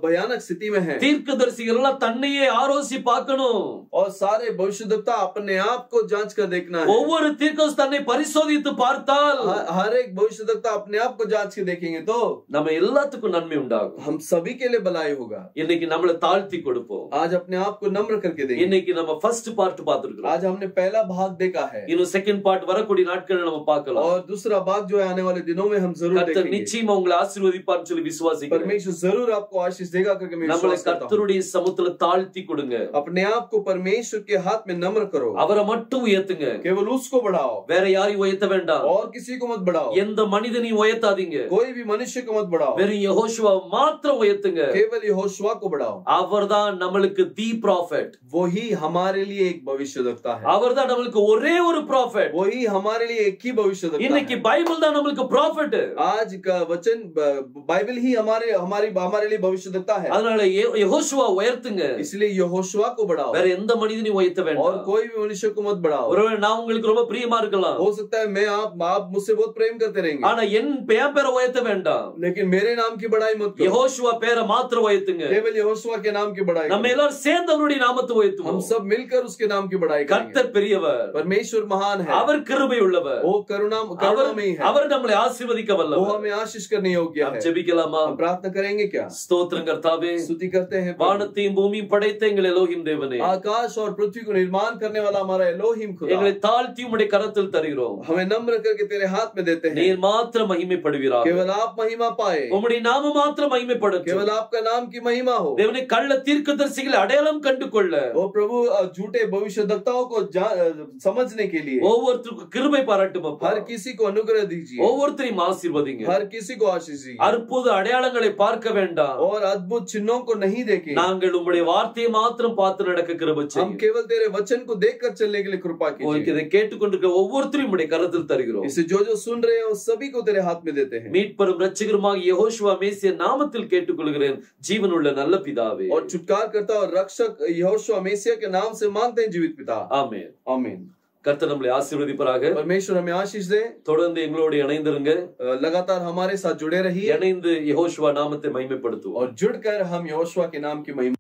B: भयानक स्थिति में हैं.
A: தீர்க்கதரிசிகள் எல்லாம் தன்னையே ஆரோசி பார்க்கணும்.
B: और सारे भविष्यवक्ता अपने आप को जांच कर देखना है.
A: ஒவ்வொரு தீர்க்கதரிசி தன்னை பரிசோதித்து பார்த்தால்,
B: हर एक भविष्यवक्ता अपने आप को जांच के देखेंगे तो
A: நம்ம எல்லாத்துக்கும் நன்மை உண்டாகும்.
B: हम सभी के लिए भलाई होगा.
A: இன்னைக்கு நம்மள தாழ்த்தி கொடுப்போம்.
B: आज अपने आप को नम्र करके देंगे.
A: இன்னைக்கு நம்ம ஃபர்ஸ்ட் பார்ட் பார்த்திருக்கிறோம்.
B: आज हमने पहला भाग देखा है.
A: இன்னும் செகண்ட் பார்ட் வரக்கூடிய நாட்கள் நம்ம பார்க்கலாம்.
B: और दूसरा भाग जो है आने वाले दिनों में हम जरूर
A: கர்த்தர்
B: देखेंगे.
A: நிச்சயமா உங்களை ஆசீர்வதிப்பார்னு சொல்லி விசுவாசிக்கிறேன்.
B: परमेश्वर जरूर आपको आशीष देगा करके मैं
A: நம்மள
B: विश्वास करता हूं.
A: கர்த்தருடைய சமூகத்துல தாழ்த்தி கொடுங்க.
B: अपने आप को परमेश्वर के हाथ में नम्र करो.
A: அவரை மட்டும் உயர்த்துங்க.
B: केवल उसको बढ़ाओ.
A: வேற யாரையும் உயர்த்த வேண்டாம்.
B: और किसी को मत बढ़ाओ.
A: எந்த மனிதனையும் உயர்த்தாதீங்க.
B: कोई भी मनुष्य को मत बढ़ाओ.
A: வெறும் யெகோஷுவா மாத்திரம் உயர்த்துங்க.
B: केवल यहोशुआ को बढ़ाओ.
A: அவர்தான் நம்மளுக்கு தி ப்ராஃபெட்.
B: वही हमारे लिए एक भविष्यवक्ता है.
A: அவர்தான் நம்மளுக்கு ஒரே ஒரு ப்ராஃபெட்.
B: वही हमारे लिए एक ही भविष्यवक्ता
A: இன்னைக்கு
B: है.
A: பைபிள் தான் நம்மளுக்கு ப்ராஃபெட்.
B: आज का वचन बाइबल ही हमारे लिए भविष्यवक्ता है.
A: அதனால யெகோஷுவா உயர்த்துங்க.
B: इसलिए यहोशुआ को बढ़ाओ.
A: வேற எந்த மனிதனையும் உயர்த்த
B: और
A: வேண்டாம்.
B: कोई भी मनुष्य को मत बढ़ाओ.
A: ஒருவேளை நான் உங்களுக்கு ரொம்ப பிரியமா இருக்கலாம்.
B: हो सकता है मैं आप मुझसे बहुत प्रेम करते रहेंगे.
A: ஆனா என் பேரை உயர்த்த வேண்டாம்.
B: लेकिन मेरे नाम की बड़ाई मत करो.
A: யெகோஷுவா பேரை மாத்திரம் உயர்த்துங்க.
B: केवल यहोशुआ के नाम की बड़ाई
A: நம்ம
B: करो.
A: எல்லாரும் சேர்ந்து அவருடைய நாமத்தை
B: हम
A: உயர்த்துவோம்.
B: सब मिलकर उसके नाम की बड़ाई करेंगे.
A: கர்த்தர் பெரியவர்.
B: परमेश्वर महान है.
A: அவர் கிருபை உள்ளவர்.
B: वो करुणामयी है.
A: அவர் நம்மளை ஆசீர்வதிக்க
B: वो
A: வல்லவர்.
B: हमें आशीष करने योग्य है.
A: ஜெபிக்கலாமா?
B: हम प्रार्थना करेंगे क्या?
A: ஸ்தோத்திரம் கர்த்தாவே,
B: स्तुति करते हैं प्रभु।
A: வானத்தையும் பூமியும் படைத்த எங்கள் எலோஹிம் தேவனே,
B: आकाश और पृथ्वी को निर्माण करने वाला हमारा एलोहिम खुदा,
A: எங்களை தாழ்த்தி உம்முடைய கரத்தில் தருகிறோம்.
B: हमें नम्र करके तेरे हाथ में देते हैं।
A: நீர் மாத்திரம் மகிமைப்படுவீராக.
B: केवल आप महिमा पाए,
A: உம்முடைய நாமம் மாத்திரம் மகிமைப்படட்டும்.
B: केवल आपका नाम की महिमा हो।
A: தேவனே, கள்ள தீர்க்கதரிசிகளை அடையாளம் கண்டு கொள்ள,
B: ओ प्रभु, झूठे भविष्यद्वक्ताओं को समझने के लिए
A: ஒவ்வொருத்தருக்கும் கிருபை பாராட்டும் அப்பா.
B: हर किसी को अनुग्रह दीजिए,
A: ஒவ்வொருத்தரையும் ஆசீர்வதிங்க.
B: हर किसी को आशीष दीजिए,
A: அற்புத அடையாளங்களை பார்க்க வேண்டாம்.
B: और अद्भुत चिन्हों को नहीं देखें।
A: நாங்கள் உம்முடைய வார்த்தையை மாத்திரம் பார்த்து நடக்க கிருபை
B: हम
A: செய்யும்.
B: केवल तेरे वचन को देखकर चलने के लिए कृपा कीजिए।
A: இதை கேட்டுக்கொண்டிருக்கிற ஒவ்வொருத்தரையும் உம்முடைய கரத்தில் தருகிறோம்.
B: इसे जो जो सुन रहे हैं उस सभी को तेरे हाथ में देते हैं।
A: மீட்பரும் இரட்சகருமாக யெகோஷுவா மேசியா நாமத்தில் கேட்டுக்கொள்கிறேன் ஜீவனுள்ள நல்ல பிதாவே.
B: और छुटकार करता और रक्षक यहोशुआ मेसिया के नाम से मांगते हैं जीवित पिता,
A: ஆமென்.
B: आमीन।
A: கர்த்தர் நம்மளை ஆசீர்வதிப்பாராக.
B: परमेश्वर हमें आशीष दे।
A: தொடர்ந்து எங்களோடு இணைந்திருங்க.
B: लगातार हमारे साथ जुड़े रहिए
A: இணைந்து யெகோஷுவா நாமத்தை மகிமைப்படுத்துவோம்.
B: और जुड़कर हम यहोशुआ के नाम की महिमा